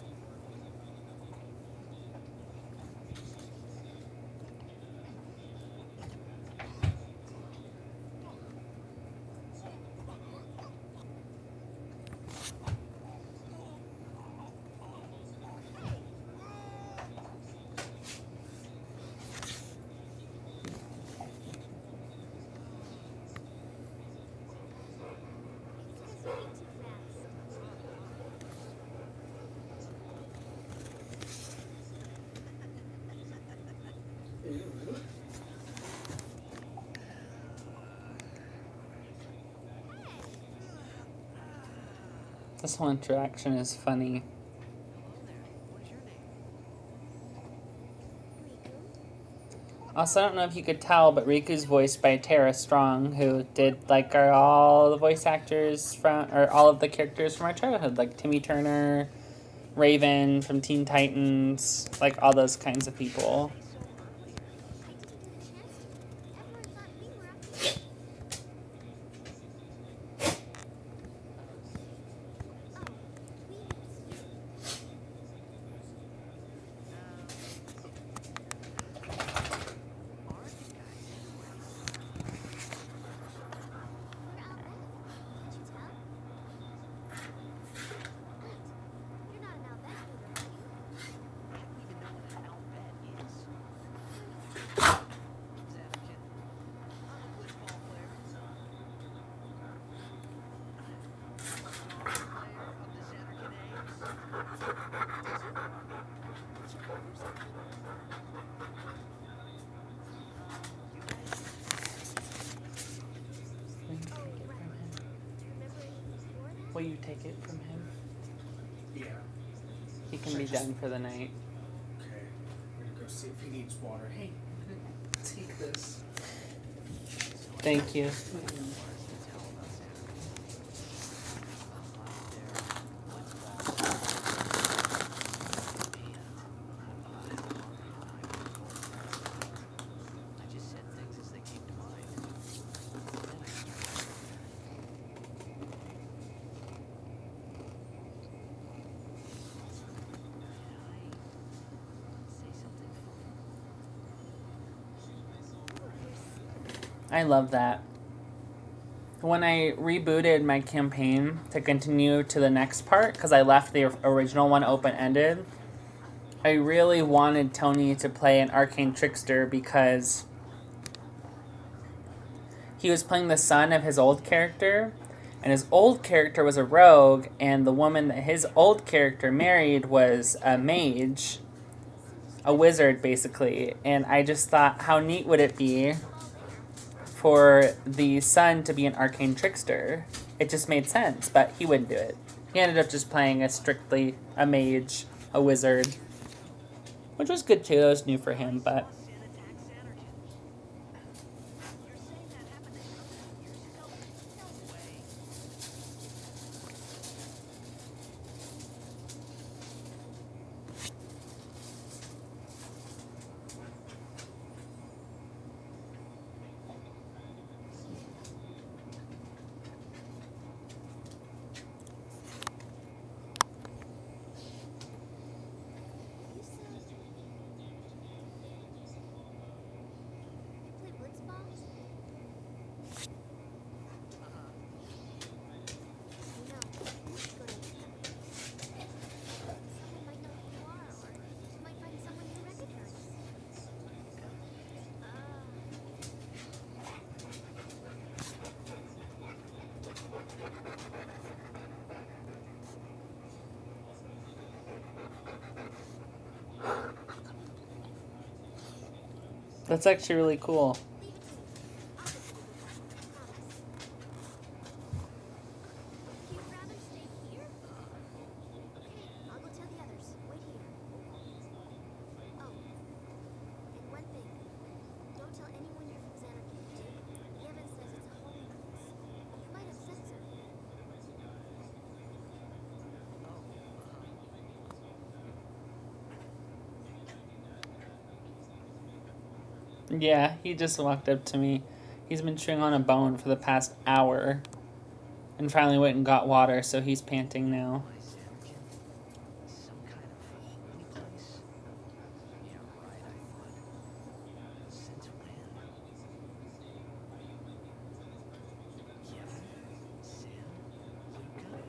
Speaker 4: 'cause you eat too fast.
Speaker 1: This whole interaction is funny.
Speaker 2: Hello there. What is your name?
Speaker 4: Riku?
Speaker 1: Also, I don't know if you could tell, but Riku's voiced by Tara Strong, who did like all the voice actors from, or all of the characters from our childhood, like Timmy Turner, Raven from Teen Titans, like all those kinds of people.
Speaker 2: Say so earlier.
Speaker 4: I didn't get a chance to. Everyone thought we were up here. Oh, we missed you.
Speaker 2: Who are you guys anyway?
Speaker 4: We're out back. Can't you tell? Wait, you're not an Outback user, are you?
Speaker 2: I don't even know what an outbet is.
Speaker 4: Who are you?
Speaker 2: Xanakin. I'm a blitzball player. I'm a star player of the Xanakin Apes.
Speaker 4: Did you order something?
Speaker 2: You guys?
Speaker 4: Oh, right. Do you remember anything before that?
Speaker 1: Will you take it from him?
Speaker 5: Yeah.
Speaker 1: He can be done for the night.
Speaker 5: Okay. I'm gonna go see if he needs water. Hey, take this.
Speaker 1: Thank you.
Speaker 2: To tell about Xanakin. Blitzball. And how Marty and I were going. I just said things as they came to mind. Then I started Did I say something funny?
Speaker 4: Oh, you're sick.
Speaker 1: I love that. When I rebooted my campaign to continue to the next part, because I left the original one open-ended, I really wanted Tony to play an arcane trickster because he was playing the son of his old character, and his old character was a rogue, and the woman that his old character married was a mage, a wizard basically, and I just thought, how neat would it be
Speaker 4: All there.
Speaker 1: for the son to be an arcane trickster? It just made sense, but he wouldn't do it. He ended up just playing a strictly a mage, a wizard, which was good too. That was new for him, but
Speaker 2: Sin attack Xanarkin. You're saying that happened 1,000 years ago? No way.
Speaker 4: You said you play blitzball? You know, you should go to an academy. Someone might know who you are, or you might find someone you recognize.
Speaker 1: that's actually really cool.
Speaker 4: Leave it to me. I'll get you a good time, promise. You'd rather stay here? Okay, I'll go tell the others. Wait here. Oh, and one thing. Don't tell anyone you're from Xanarkin, okay? Gavin says it's a holy place. You might upset someone.
Speaker 1: Yeah, he just walked up to me. He's been chewing on a bone for the past hour. And finally went and got water, so he's panting now.
Speaker 2: Why, Anakin? Some kind of holy place? Yeah, right, I thought. Since when? Yevon? Sin? Luca?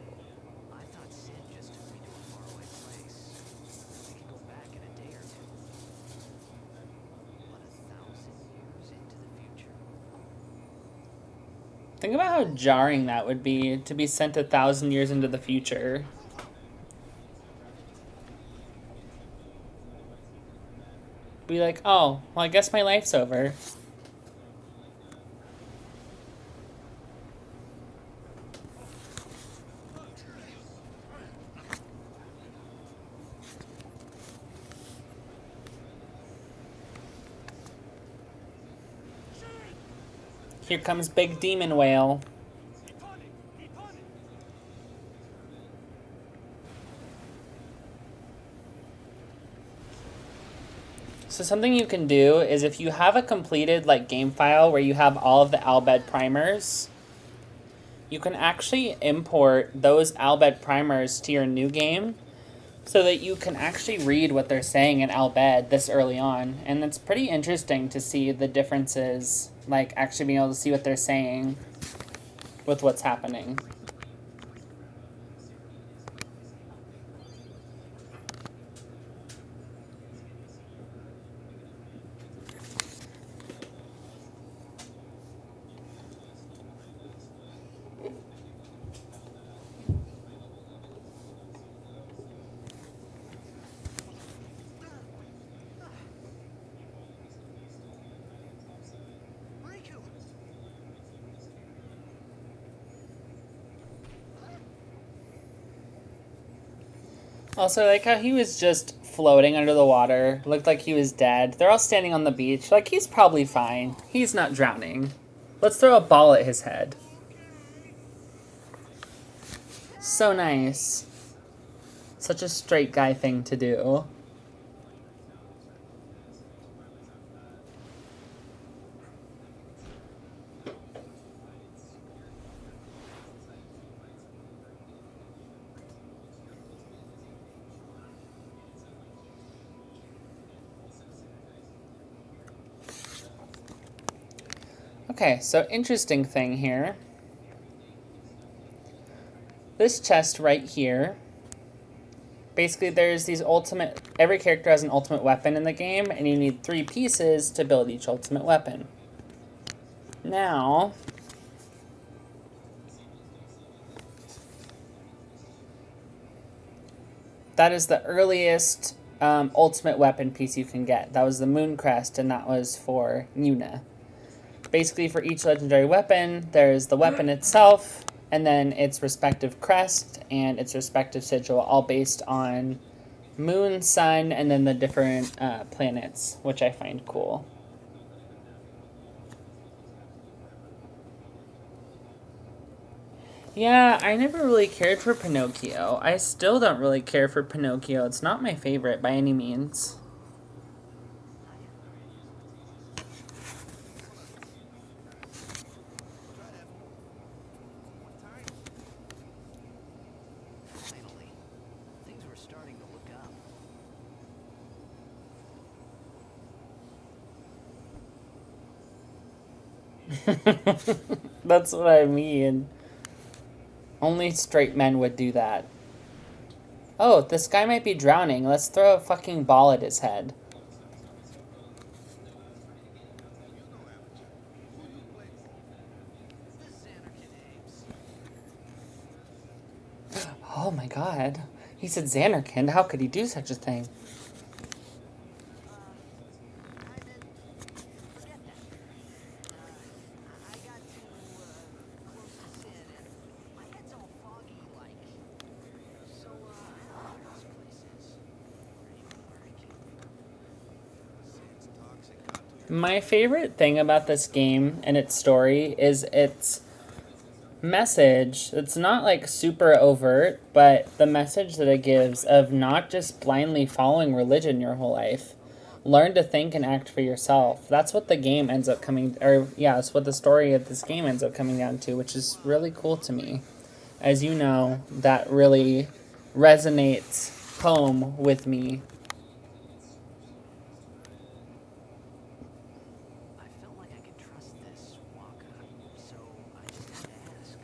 Speaker 2: I thought Sin just took me to a faraway place. We could go back in a day or two. But 1,000 years into the future?
Speaker 1: Think about how jarring that would be to be sent 1,000 years into the future. Be like, oh, well, I guess my life's over. Here comes Big Demon Whale. So something you can do is if you have a completed like game file where you have all of the Albed primers, you can actually import those Albed primers to your new game so that you can actually read what they're saying in Albed this early on. And it's pretty interesting to see the differences, like actually being able to see what they're saying with what's happening.
Speaker 2: Riku!
Speaker 1: Also, I like how he was just floating under the water. Looked like he was dead. They're all standing on the beach. Like, he's probably fine. He's not drowning. Let's throw a ball at his head. So nice. Such a straight guy thing to do. Okay, so interesting thing here. This chest right here, basically there's these ultimate, every character has an ultimate weapon in the game, and you need 3 pieces to build each ultimate weapon. Now, that is the earliest ultimate weapon piece you can get. That was the Moon Crest, and that was for Yuna. Basically, for each legendary weapon, there's the weapon itself, and then its respective crest and its respective sigil, all based on moon, sun, and then the different planets, which I find cool. Yeah, I never really cared for Pinocchio. I still don't really care for Pinocchio. It's not my favorite by any means.
Speaker 2: Finally, things were starting to look up.
Speaker 1: That's what I mean. Only straight men would do that. Oh, this guy might be drowning. Let's throw a fucking ball at his head.
Speaker 2: The Xanarkin apes.
Speaker 1: Oh my god. He said Xanarkin. How could he do such a thing?
Speaker 2: I meant, forget that. I got too close to Sin, and my head's all foggy like. So, I don't know where this place is. Or even where I came from.
Speaker 3: Sin's toxic got to
Speaker 1: My favorite thing about this game and its story is its message. It's not like super overt, but the message that it gives of not just blindly following religion your whole life. Learn to think and act for yourself. That's what the game ends up coming, or yeah, it's what the story of this game ends up coming down to, which is really cool to me. as you know, that really resonates home with me.
Speaker 2: I felt like I could trust this Waka, so I just had to ask.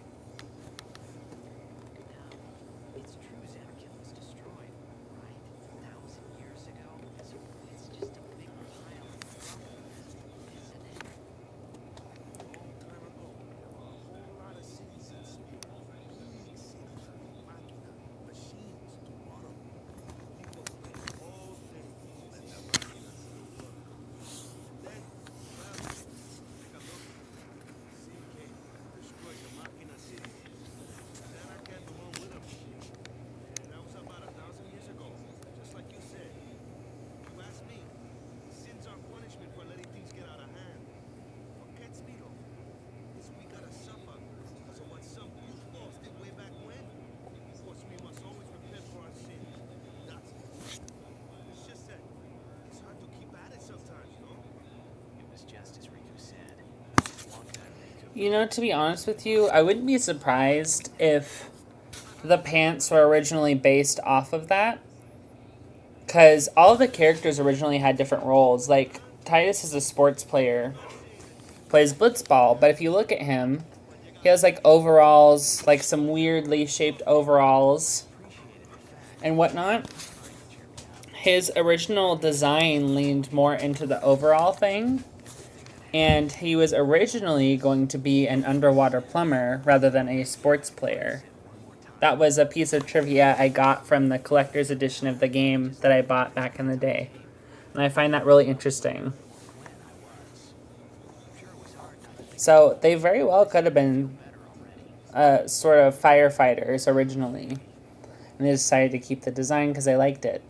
Speaker 2: Now, it's true Xanarkand was destroyed, right? 1,000 years ago? So it's just a big pile of rubble, isn't it?
Speaker 3: Long time ago, there were a whole lot of cities in Sphere. Big cities with machina, machines to run 'em. People played all day to let that machina still work. And then, well, take a look. Sin came, destroyed the machina cities. Xanarkand along with him. And that was about 1,000 years ago, just like you said. If you ask me, sins are punishment for letting things get out of hand. What gets me though is we gotta suffer because of what some goofballs did way back when. Of course, we must always repent for our sins. That's it. It's just that it's hard to keep at it sometimes, you know?
Speaker 2: It was just as Riku said. Waka and Riku.
Speaker 1: You know, to be honest with you, I wouldn't be surprised if the pants were originally based off of that. Because all of the characters originally had different roles. Like, Titus is a sports player, plays blitzball, but if you look at him, he has like overalls, like some weirdly shaped overalls
Speaker 2: Appreciated the fact
Speaker 1: and whatnot.
Speaker 2: trying to cheer me up.
Speaker 1: His original design leaned more into the overall thing, and he was originally going to be an underwater plumber rather than a sports player.
Speaker 2: One more time.
Speaker 1: That was a piece of trivia I got from the collector's edition of the game that I bought back in the day. And I find that really interesting.
Speaker 2: When I was. I'm sure it was hard not to think
Speaker 1: So they very well could have been
Speaker 2: better already.
Speaker 1: sort of firefighters originally. And they decided to keep the design because they liked it.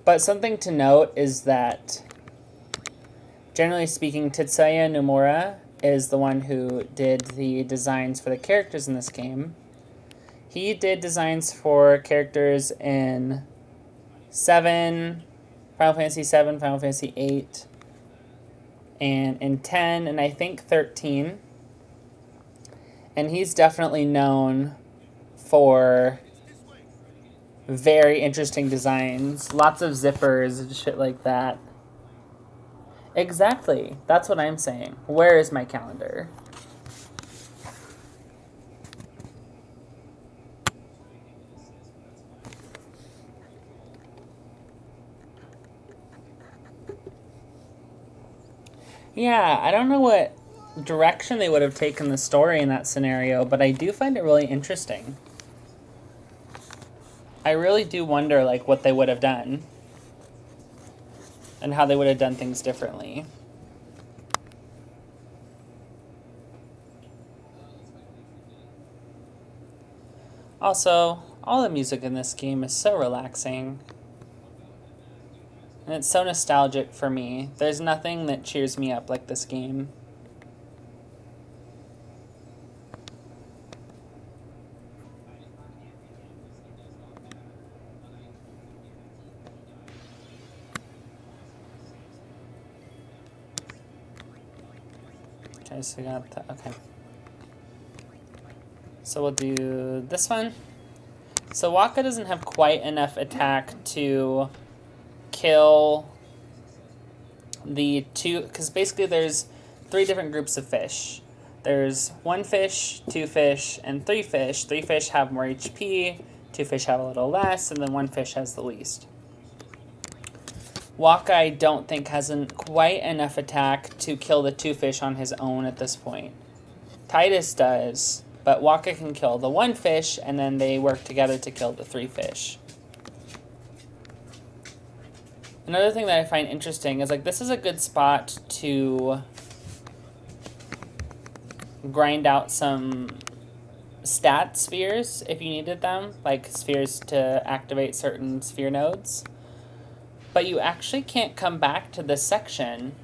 Speaker 1: But something to note is that, generally speaking, Tetsuya Nomura is the one who did the designs for the characters in this game. He did designs for characters in 7, Final Fantasy 7, Final Fantasy 8, and in 10, and I think 13. And he's definitely known for very interesting designs. Lots of zippers and shit like that. Exactly. That's what I'm saying. Where is my calendar? Yeah, I don't know what direction they would have taken the story in that scenario, but I do find it really interesting. I really do wonder, like, what they would have done and how they would have done things differently. Also, all the music in this game is so relaxing. And it's so nostalgic for me. There's nothing that cheers me up like this game. Okay, so we got that. Okay. So we'll do this one. So Waka doesn't have quite enough attack to kill the two, because basically there's 3 different groups of fish. There's 1 fish, 2 fish, and 3 fish. 3 fish have more HP, 2 fish have a little less, and then 1 fish has the least. Waka, I don't think, hasn't quite enough attack to kill the 2 fish on his own at this point. Titus does, but Waka can kill the 1 fish, and then they work together to kill the 3 fish. Another thing that I find interesting is, like, this is a good spot to grind out some stat spheres if you needed them, like spheres to activate certain sphere nodes. But you actually can't come back to this section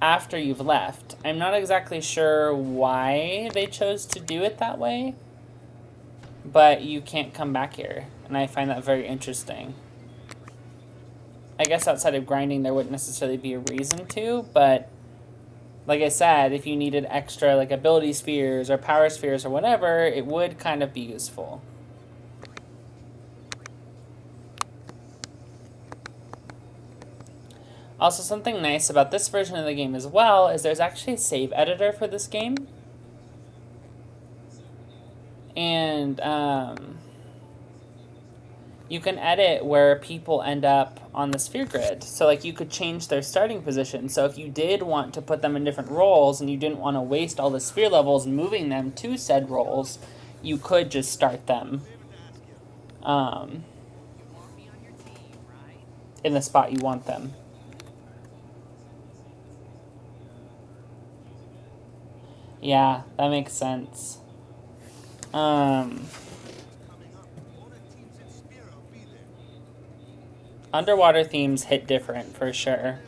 Speaker 1: after you've left. I'm not exactly sure why they chose to do it that way, but you can't come back here, and I find that very interesting. I guess outside of grinding there wouldn't necessarily be a reason to, but like I said, if you needed extra like ability spheres or power spheres or whatever, it would kind of be useful. Also, something nice about this version of the game as well is there's actually a save editor for this game. And you can edit where people end up on the sphere grid. So, like, you could change their starting position. So, if you did want to put them in different roles and you didn't want to waste all the sphere levels moving them to said roles, you could just start them in the spot you want them. Yeah, that makes sense. Underwater themes hit different for sure.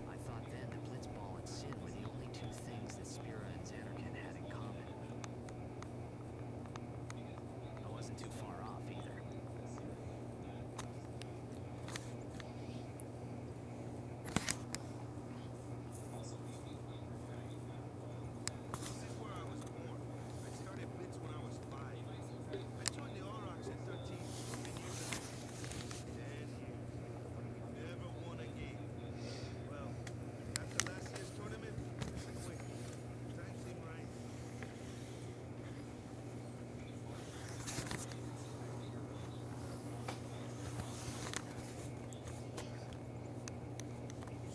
Speaker 2: I thought then that Blitzball and Sid were the only two things that Spira and Xanarkin had in common. I wasn't too far off either.
Speaker 3: This is where I was born. I started Blitz when I was 5. I joined the Aurochs at 13, 10 years ago. 10 years. Never won a game. Well, after last year's tournament, I quit. Time seemed right.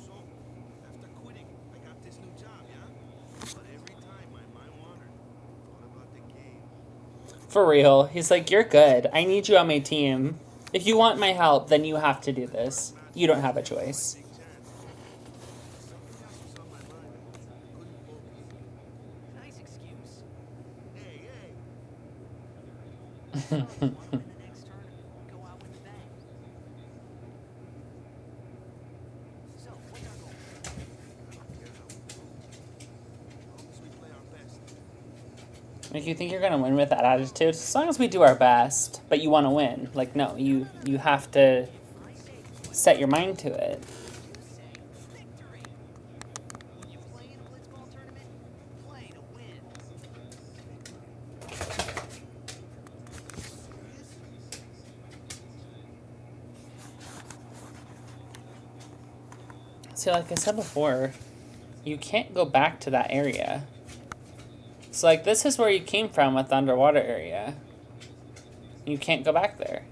Speaker 3: So, after quitting, I got this new job, yeah? But every time my mind wandered, thought about the game.
Speaker 1: For real. He's like, you're good. I need you on my team. If you want my help, then you have to do this. You don't have a choice.
Speaker 3: Big chance. Something else was on my mind. I couldn't focus.
Speaker 2: Nice excuse.
Speaker 3: Hey, hey!
Speaker 2: So, you want to win the next tournament? Go out with a bang. So, what's our goal?
Speaker 3: I don't care how we do. As long as we play our best.
Speaker 1: Like, you think you're gonna win with that attitude? As long as we do our best, but you want to win. Like, no, you have to
Speaker 2: I say
Speaker 1: set your mind to it.
Speaker 2: you say victory. When you play in a Blitzball tournament, play to win.
Speaker 1: See, like I said before, you can't go back to that area. So, like, this is where you came from with the underwater area. You can't go back there.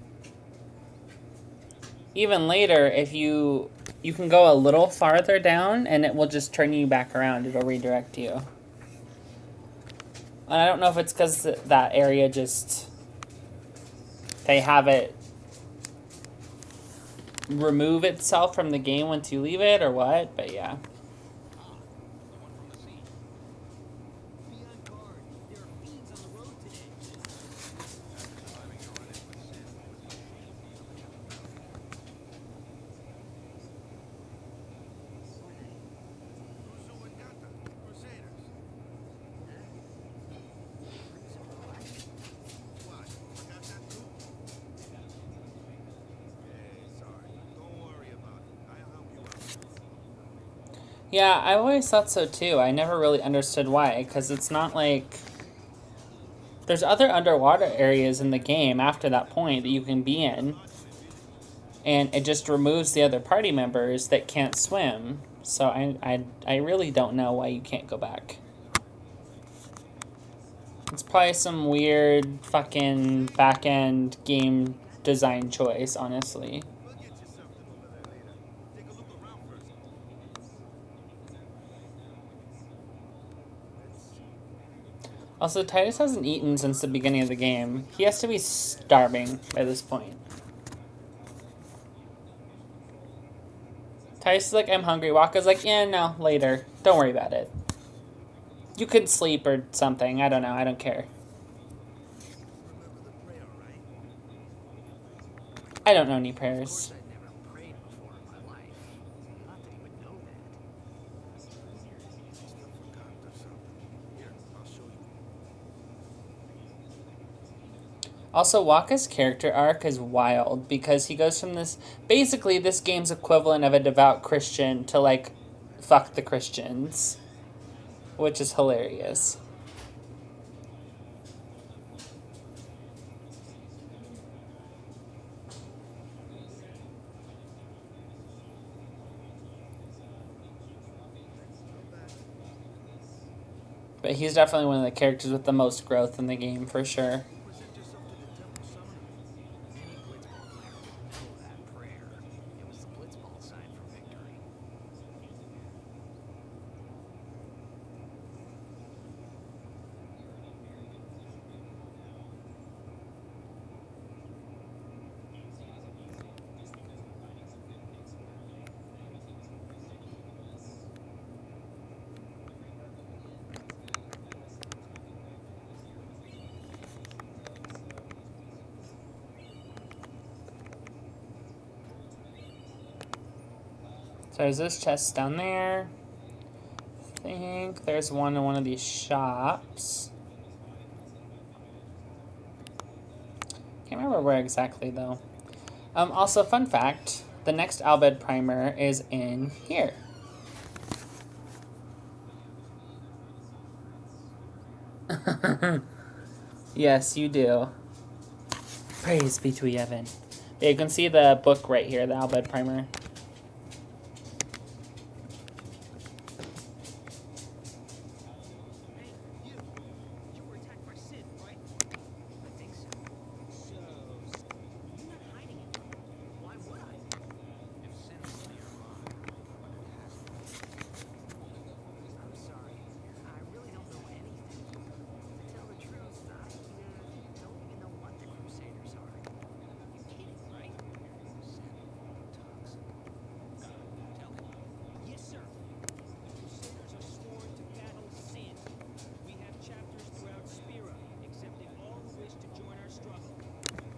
Speaker 1: Even later, if you can go a little farther down, and it will just turn you back around. It'll redirect you. And I don't know if it's because that area just... they have it remove itself from the game once you leave it, or what, but yeah.
Speaker 2: Be on guard. There are fiends on the road today.
Speaker 3: Surviving your run-in with Sid, what was your shield deal? Cruzo and Gata, Crusaders. What? Forgot that too? Hey, sorry. Don't worry about it. I'll help you out.
Speaker 1: Yeah, I always thought so too. I never really understood why, because it's not like... there's other underwater areas in the game after that point that you can be in, and it just removes the other party members that can't swim. So I really don't know why you can't go back. It's probably some weird fucking back-end game design choice, honestly.
Speaker 3: We'll get you something over there later. Take a look around first. Let's see.
Speaker 1: Also, Titus hasn't eaten since the beginning of the game. He has to be starving by this point. Titus is like, I'm hungry. Waka's like, yeah, no, later. Don't worry about it. You could sleep or something. I don't know. I don't care.
Speaker 3: Remember the prayer, right?
Speaker 1: I don't know any
Speaker 2: Of
Speaker 1: prayers.
Speaker 2: course, I'd never prayed before in my life. Not that he would know that.
Speaker 3: Must have forgotten or something. Here, I'll show you.
Speaker 1: Also, Waka's character arc is wild because he goes from this basically this game's equivalent of a devout Christian to like fuck the Christians, which is hilarious. But he's definitely one of the characters with the most growth in the game for sure.
Speaker 3: Present yourself to the temple summoner.
Speaker 2: Any blitzball player would know that prayer. It was the blitzball sign for victory.
Speaker 1: So there's this chest down there. I think there's one in one of these shops. Can't remember where exactly though. Also, fun fact: the next Albed primer is in here. Yes, you do. Praise be to Yevon. Yeah, you can see the book right here, the Albed primer.
Speaker 2: Hey, you! You were attacked by Sid, right? I think so. So, you're not hiding it from me. Why would I? If Sin's nearby, it has to be. I'm sorry. I really don't know anything. To tell the truth, I don't even know what the Crusaders are. You're kidding, right? Sin, toxin. Tell him. Yes, sir.
Speaker 6: The Crusaders are sworn to battle sin. We have chapters throughout Spira, accepting all who wish to join our struggle.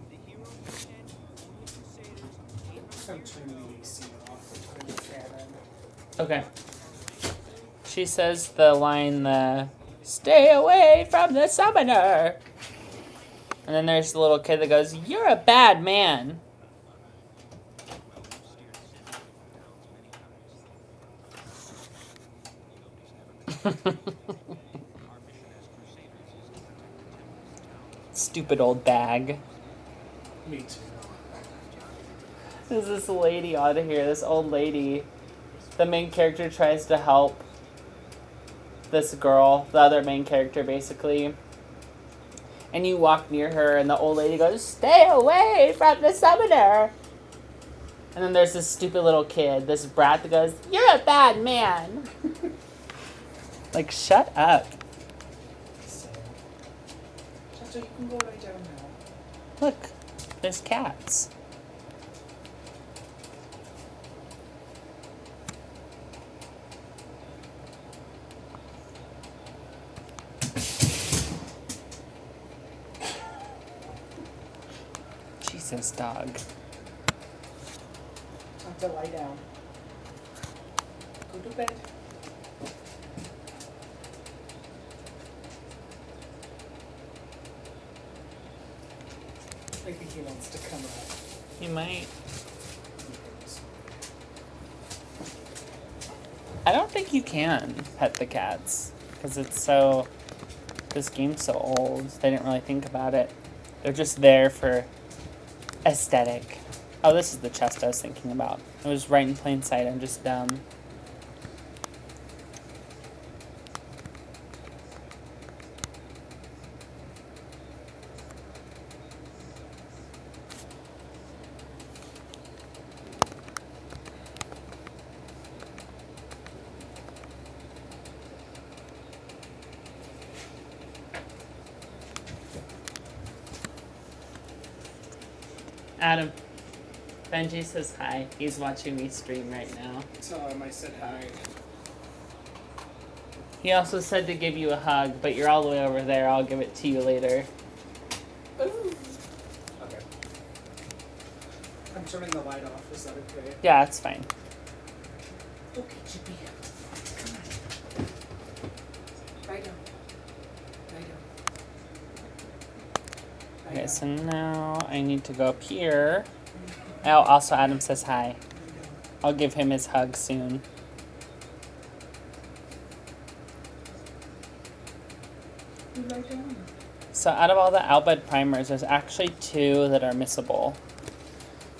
Speaker 6: The hero we sent formed the Crusaders 800
Speaker 5: I'm
Speaker 6: years
Speaker 5: turning
Speaker 6: ago.
Speaker 5: the AC off. I'm Karen.
Speaker 1: Okay. She says the line, stay away from the summoner. And then there's the little kid that goes, you're a bad man.
Speaker 2: Well, we've steered Sin away from towns many times. Nobody's never been. Our mission as Crusaders is to protect the temples, towns,
Speaker 1: Stupid old bag.
Speaker 5: Me too.
Speaker 1: There's this lady out of here, this old lady. The main character tries to help this girl, the other main character basically. And you walk near her and the old lady goes, stay away from the summoner. And then there's this stupid little kid, this brat that goes, you're a bad man. Like, shut up.
Speaker 5: So, Chacha, you can go right down now.
Speaker 1: Look, there's cats. Jesus, dog.
Speaker 5: Chacha, lie down. Go to bed. I think he wants to come up.
Speaker 1: You might. I don't think you can pet the cats because it's so. This game's so old. They didn't really think about it. They're just there for aesthetic. Oh, this is the chest I was thinking about. It was right in plain sight. I'm just dumb. Adam. Benji says hi. He's watching me stream right now.
Speaker 5: Tell him I said hi.
Speaker 1: He also said to give you a hug, but you're all the way over there. I'll give it to you later.
Speaker 5: Ooh. Okay. I'm turning the light off. Is that okay?
Speaker 1: Yeah, it's fine.
Speaker 5: Okay, Chippy. Come on. Lie down. Lie down. Lie
Speaker 1: Okay,
Speaker 5: down.
Speaker 1: so now I need to go up here. Oh, also Adam says hi.
Speaker 5: Lie down.
Speaker 1: I'll give him his hug soon.
Speaker 5: You lie down.
Speaker 1: So out of all the Albed primers, there's actually 2 that are missable.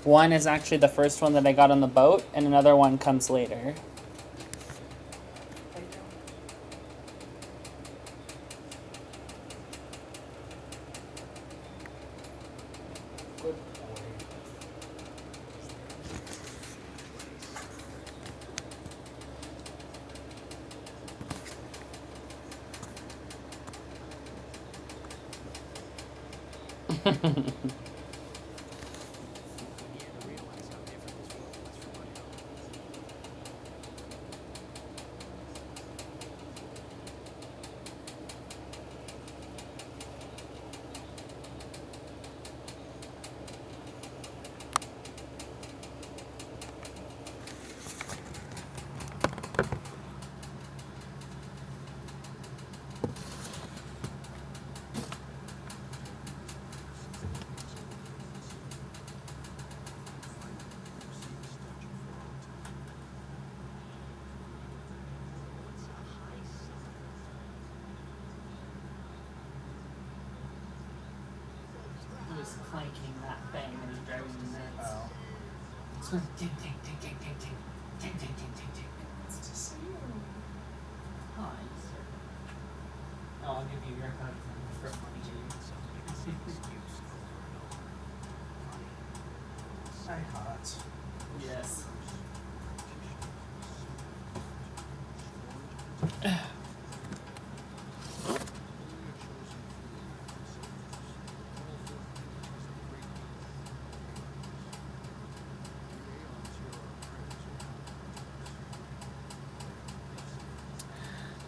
Speaker 1: One is actually the first one that I got on the boat, and another one comes later.
Speaker 5: Lie down. Good boy.
Speaker 2: Began to realize how different this world was from my own. What's a high summit?
Speaker 1: He was clanking that thing when he's driving the net.
Speaker 5: Oh.
Speaker 1: It's going ting ting ting ting ting ting ting ting ting ting ting.
Speaker 5: It's just
Speaker 1: Hi, sir. Oh, I'll give you your hug for funny.
Speaker 2: Something the same excuse over and over. Funny.
Speaker 5: I hot.
Speaker 1: Yes.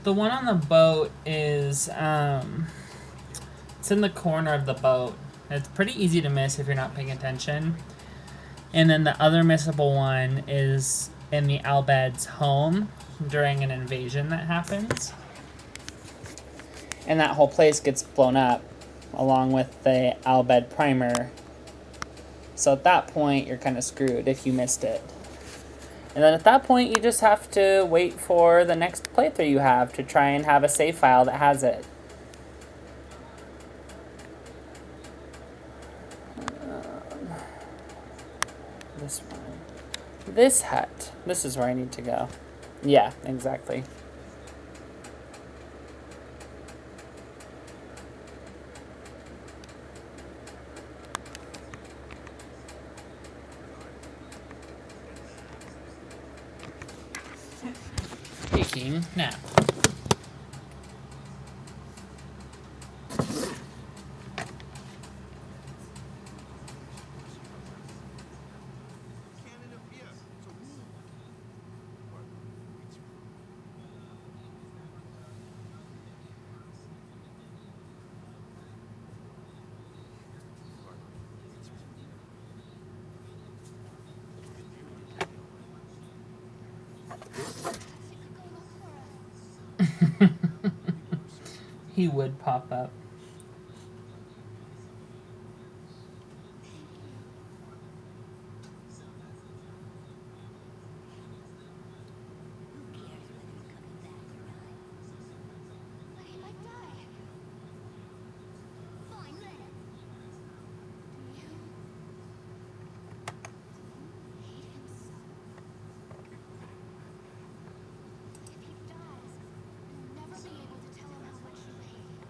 Speaker 1: The one on the boat is, it's in the corner of the boat. It's pretty easy to miss if you're not paying attention. And then the other missable one is in the Albed's home during an invasion that happens. And that whole place gets blown up along with the Albed primer. So at that point, you're kind of screwed if you missed it. And then at that point, you just have to wait for the next playthrough you have to try and have a save file that has it. This one. This hut. This is where I need to go. Yeah, exactly. Taking nap.
Speaker 3: Can't interfere. It's a rule. But it's
Speaker 1: He would pop up.
Speaker 4: Who cares whether you're coming back or not? But he might die. Fine, let him. Do you hate him so? If he dies, you'll never be able to tell him how much you hate him.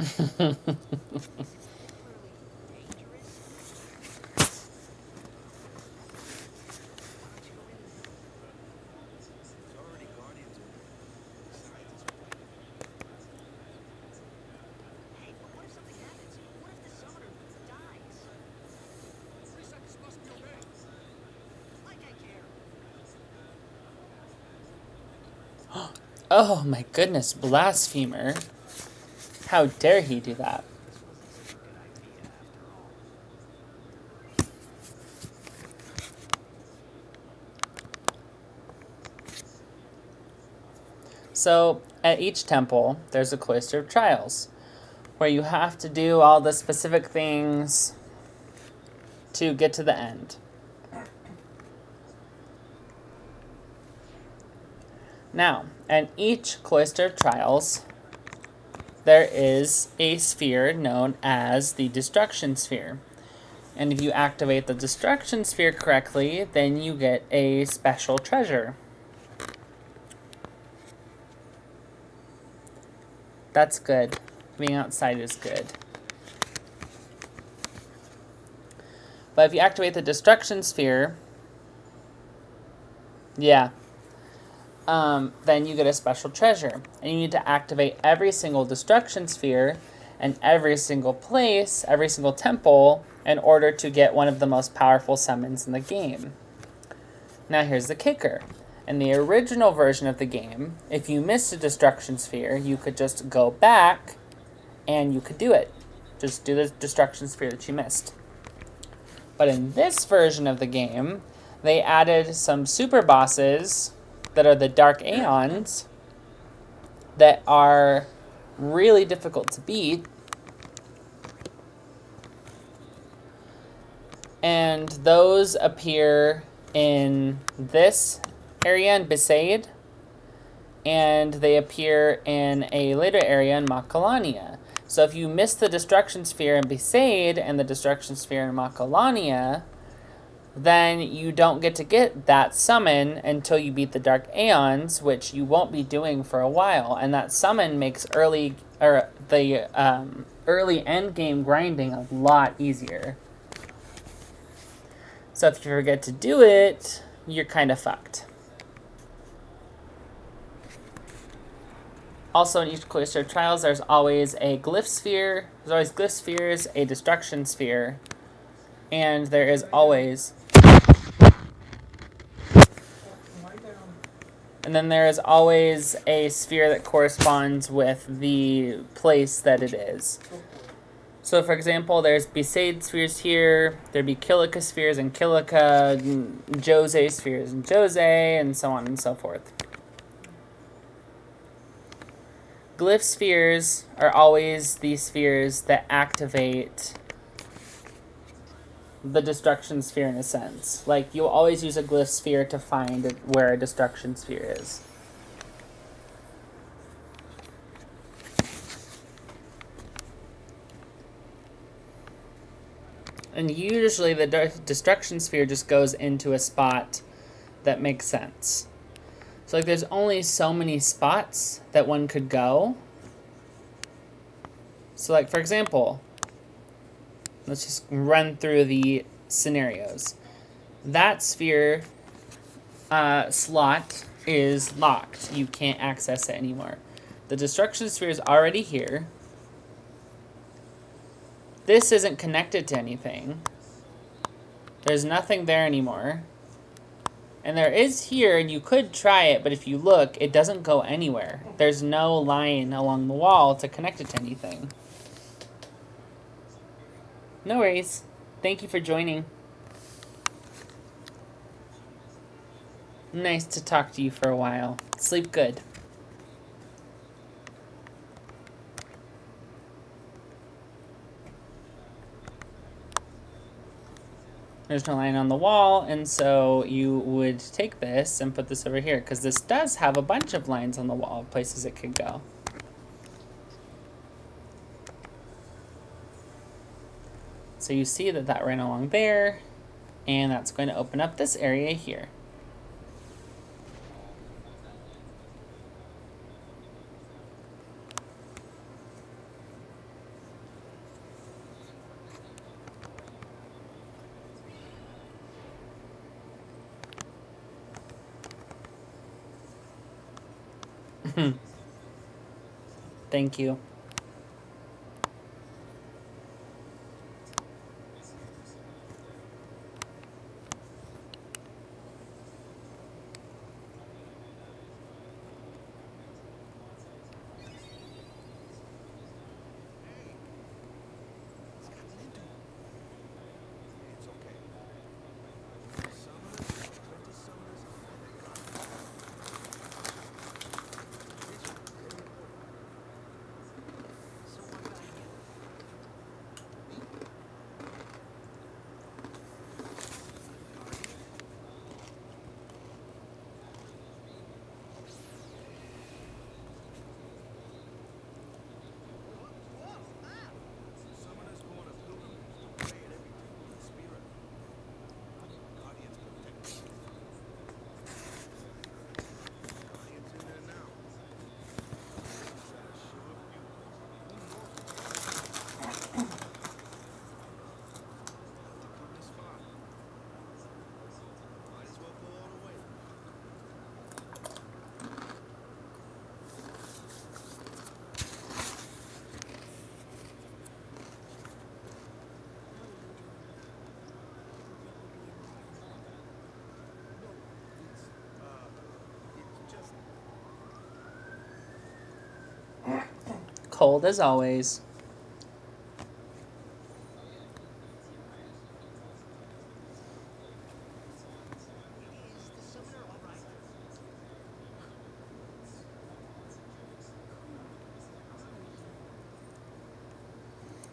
Speaker 2: Is this particularly dangerous? Why don't you go in and help?
Speaker 3: There's already guardians in there. Besides, it's private.
Speaker 2: Hey, but what if something happens? What if the summoner dies?
Speaker 3: 3 seconds must be obeyed.
Speaker 2: Like I care.
Speaker 1: Oh my goodness, blasphemer. How dare he do that?
Speaker 2: This wasn't such a good idea after all.
Speaker 1: So, at each temple, there's a cloister of trials, where you have to do all the specific things to get to the end. Now, at each cloister of trials, there is a sphere known as the destruction sphere. And if you activate the destruction sphere correctly, then you get a special treasure. That's good. Being outside is good. But if you activate the destruction sphere, yeah, then you get a special treasure. And you need to activate every single destruction sphere and every single place, every single temple, in order to get one of the most powerful summons in the game. Now here's the kicker. In the original version of the game, if you missed a destruction sphere, you could just go back and you could do it. Just do the destruction sphere that you missed. But in this version of the game, they added some super bosses that are the Dark Aeons that are really difficult to beat. And those appear in this area in Besaid, and they appear in a later area in Makalania. So if you miss the Destruction Sphere in Besaid and the Destruction Sphere in Makalania, then you don't get to get that summon until you beat the Dark Aeons, which you won't be doing for a while. And that summon makes early end game grinding a lot easier. So if you forget to do it, you're kind of fucked. Also, in each cloister of trials, there's always a glyph sphere. There's always glyph spheres, a destruction sphere, and there is always. And then there is always a sphere that corresponds with the place that it is. So, for example, there's Besaid spheres here. There'd be Kilika spheres in Kilika, Jose spheres in Jose, and so on and so forth. Glyph spheres are always the spheres that activate the destruction sphere in a sense. Like, you'll always use a glyph sphere to find where a destruction sphere is. And usually the destruction sphere just goes into a spot that makes sense. So like there's only so many spots that one could go. So like for example, let's just run through the scenarios. That sphere slot is locked. You can't access it anymore. The destruction sphere is already here. This isn't connected to anything. There's nothing there anymore. And there is here, and you could try it, but if you look, it doesn't go anywhere. There's no line along the wall to connect it to anything. No worries. Thank you for joining. Nice to talk to you for a while. Sleep good. There's no line on the wall, and so you would take this and put this over here, because this does have a bunch of lines on the wall of places it could go. So you see that that ran along there, and that's going to open up this area here. Thank you.
Speaker 3: Hey, what's gotten into him? It's okay. More summoners, apprentice summoners, and the guardians will come. Tradition and order.
Speaker 2: So what about you?
Speaker 3: Me? I'm a guardian. A guardian? Whoa! Ah! Summoners go on a pilgrimage to pray at every temple in Spira. Guardians protect them. Guardians in there now. Is that a sure few? Who knows what might happen? Hell to come this far. Might as well go all the way.
Speaker 4: How are you doing? Didn't think we'd be in here anymore.
Speaker 3: No, it's just
Speaker 1: Cold as always.
Speaker 2: Is the summoner all right?
Speaker 4: Who are you?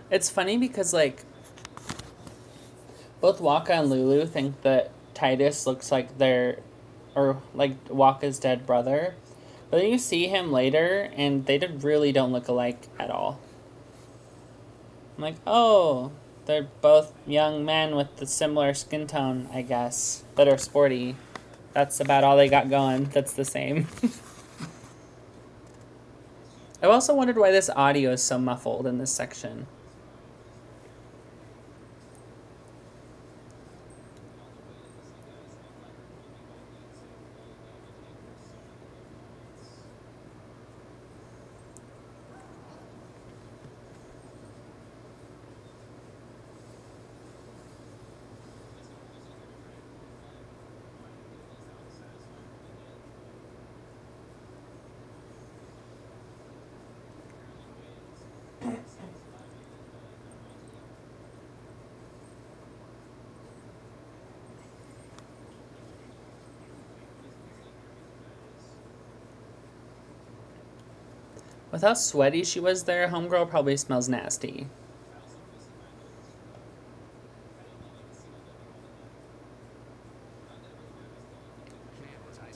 Speaker 1: It's funny because, like, both Waka and Lulu think that Titus looks like like Waka's dead brother. But then you see him later, and they really don't look alike at all. I'm like, oh, they're both young men with the similar skin tone, I guess, that are sporty. That's about all they got going. That's the same. I've also wondered why this audio is so muffled in this section. With how sweaty she was there, Homegirl probably smells nasty.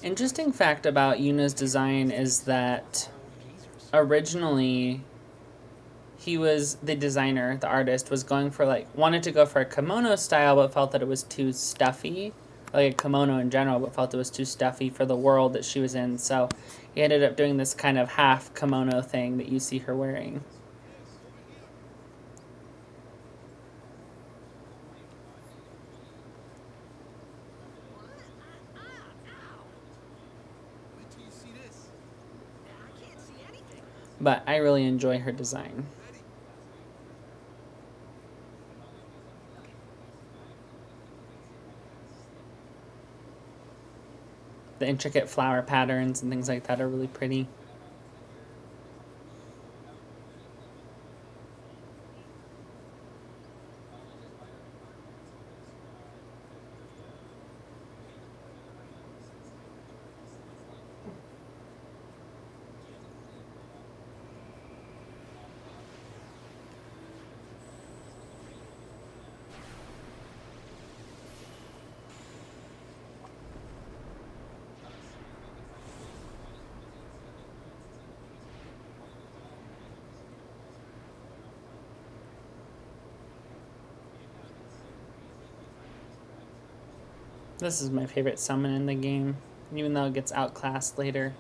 Speaker 1: Interesting fact about Yuna's design is that
Speaker 2: Old geezers.
Speaker 1: originally the designer, the artist, was going for wanted to go for a kimono style, but felt that it was too stuffy, like a kimono in general, but felt it was too stuffy for the world that she was in. So he ended up doing this kind of half kimono thing that you see her wearing.
Speaker 3: yes, over here.
Speaker 2: What? Ow!
Speaker 3: Wait till you see this.
Speaker 2: I can't see anything.
Speaker 1: But I really enjoy her design.
Speaker 3: Ready?
Speaker 1: The intricate flower patterns and things like that are really pretty. This is my favorite summon in the game, even though it gets outclassed later.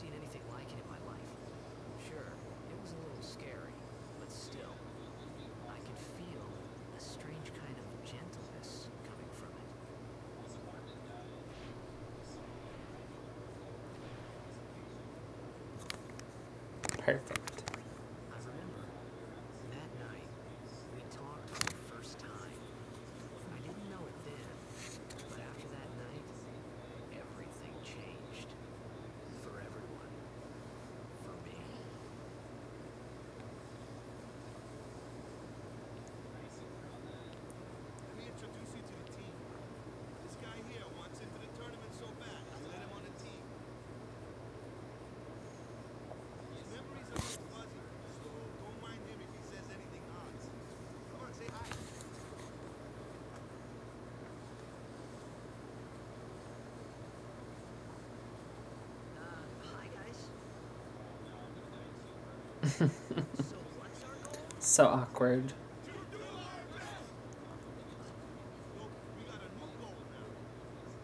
Speaker 2: seen anything like it in my life. Sure, it was a little scary, but still, I could feel a strange kind of gentleness coming from it.
Speaker 1: Perfect.
Speaker 2: I remember that night we talked for the first time. I didn't know it then, but after that night, everything changed. For everyone. For me.
Speaker 3: Let me introduce you to the team. This guy here wants into the tournament so bad, I let him on the team. His memory's a bit fuzzy, so don't mind him if he says anything odd. Come on, say hi.
Speaker 2: Hi guys. So what's our goal?
Speaker 1: So awkward.
Speaker 3: To do our best! Look, we got a new goal now.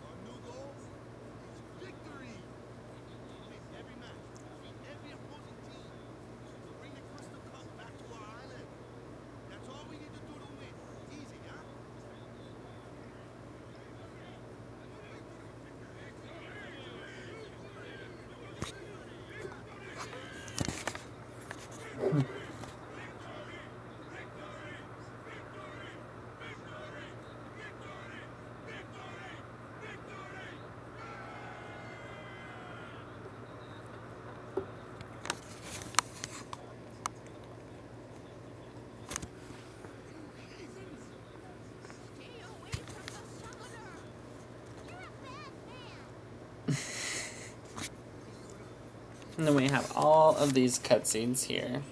Speaker 3: Our new goal is victory! Win every match, defeat every opposing team, to bring the Crystal Cup back to our island. That's all we need to do to win. Easy, huh?
Speaker 4: Stay away from the summoner! You're a bad man!
Speaker 1: And then we have all of these cutscenes here.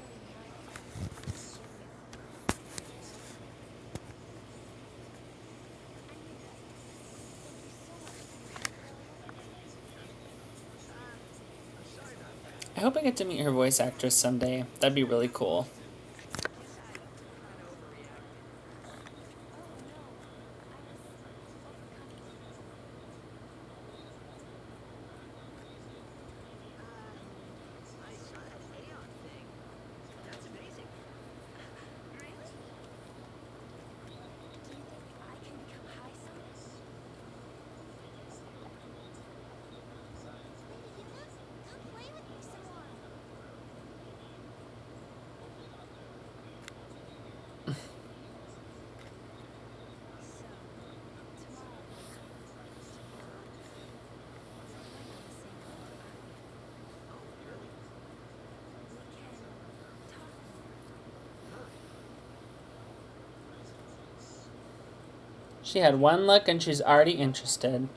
Speaker 1: I hope I get to meet her voice actress someday. That'd be really cool.
Speaker 2: I saw that Aeon thing. That's amazing.
Speaker 4: Really? Do you think I can become high someday? Hey, Yuna, come play with me some more. So, tomorrow,
Speaker 2: Oh, really?
Speaker 4: we can talk more.
Speaker 1: She had one look and she's already interested.
Speaker 2: No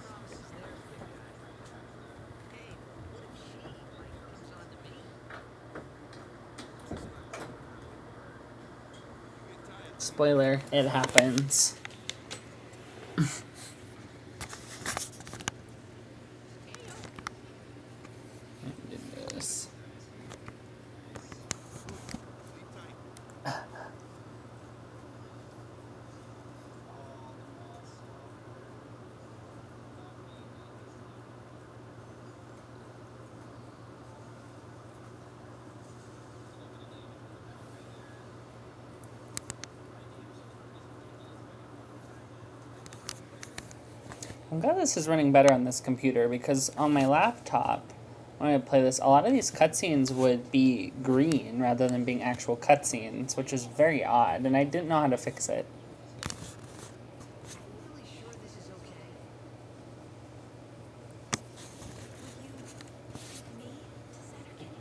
Speaker 2: promises there, big guy. Hey, what if she, comes on to me?
Speaker 1: Spoiler, it happens. Goodness. I'm glad this is running better on this computer because on my laptop, when I play this, a lot of these cutscenes would be green rather than being actual cutscenes, which is very odd, and I didn't know how to fix it.
Speaker 2: Are you really sure this is okay?
Speaker 4: Would you take me to Saturday?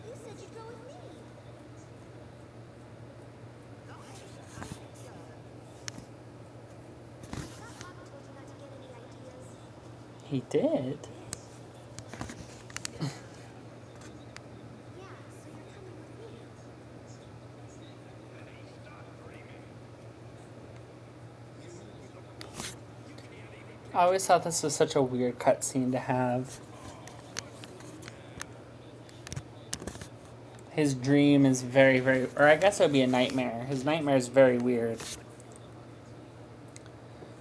Speaker 4: You said you'd go with me.
Speaker 2: No, hey,
Speaker 4: Thought Papa told you not to get any ideas.
Speaker 1: He did.
Speaker 4: Yeah, so you're coming with me.
Speaker 1: I always thought this was such a weird cutscene to have. his dream is very, very, or I guess it would be a nightmare. His nightmare is very weird.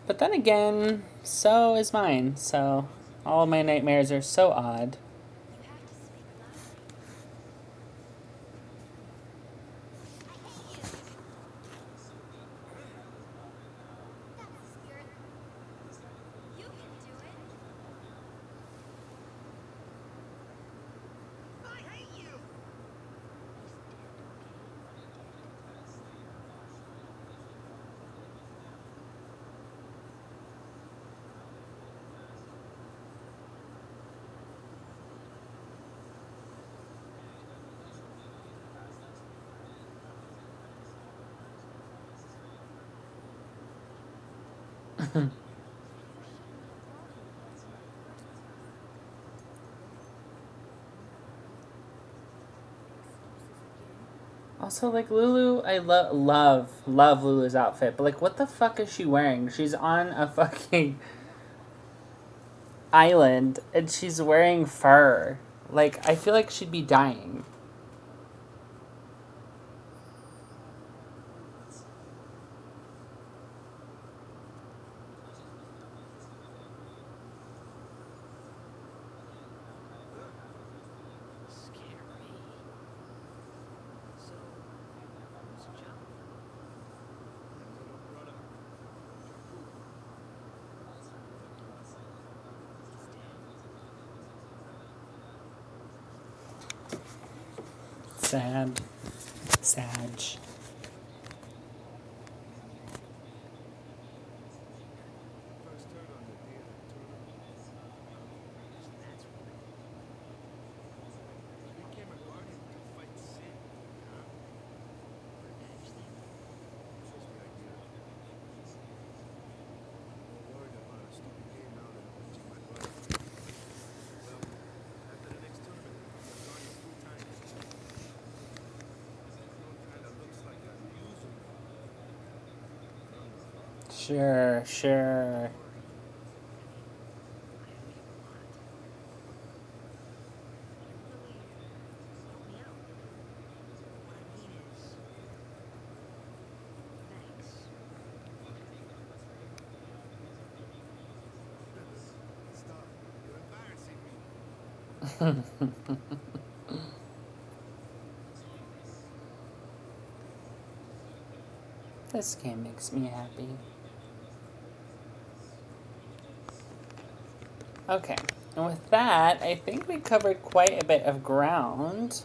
Speaker 1: But then again, so is mine. So all of my nightmares are so odd.
Speaker 4: You have to speak loudly. I hate you! That's the spirit. You can do it!
Speaker 6: I hate you!
Speaker 1: Also, like, Lulu, I love Lulu's outfit, but like, what the fuck is she wearing? She's on a fucking island and she's wearing fur. Like, I feel like she'd be dying.
Speaker 2: Scary. So, who's John?
Speaker 3: My little brother, Jakku.
Speaker 1: Sad. Sag.
Speaker 3: First heard on the day of the tournament.
Speaker 2: That's right.
Speaker 3: He became a guardian to fight sin.
Speaker 2: Revenge thing.
Speaker 3: Just the idea. More worried about a stupid game now than avenging my brother. Well, after the next tournament, I'm a guardian full time. Everyone kind of looks like I'm using them. I don't know.
Speaker 1: Sure.
Speaker 2: I owe you a lot. You really help me out. What I mean is, thanks.
Speaker 3: Stop. You're embarrassing me.
Speaker 1: This game makes me happy. Okay, and with that, I think we covered quite a bit of ground.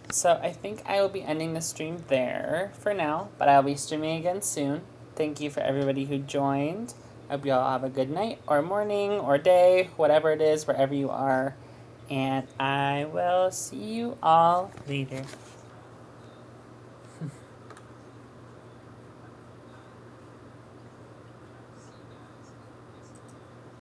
Speaker 1: So I think I will be ending the stream there for now, but I'll be streaming again soon. Thank you for everybody who joined. I hope you all have a good night, or morning, or day, whatever it is, wherever you are. And I will see you all later.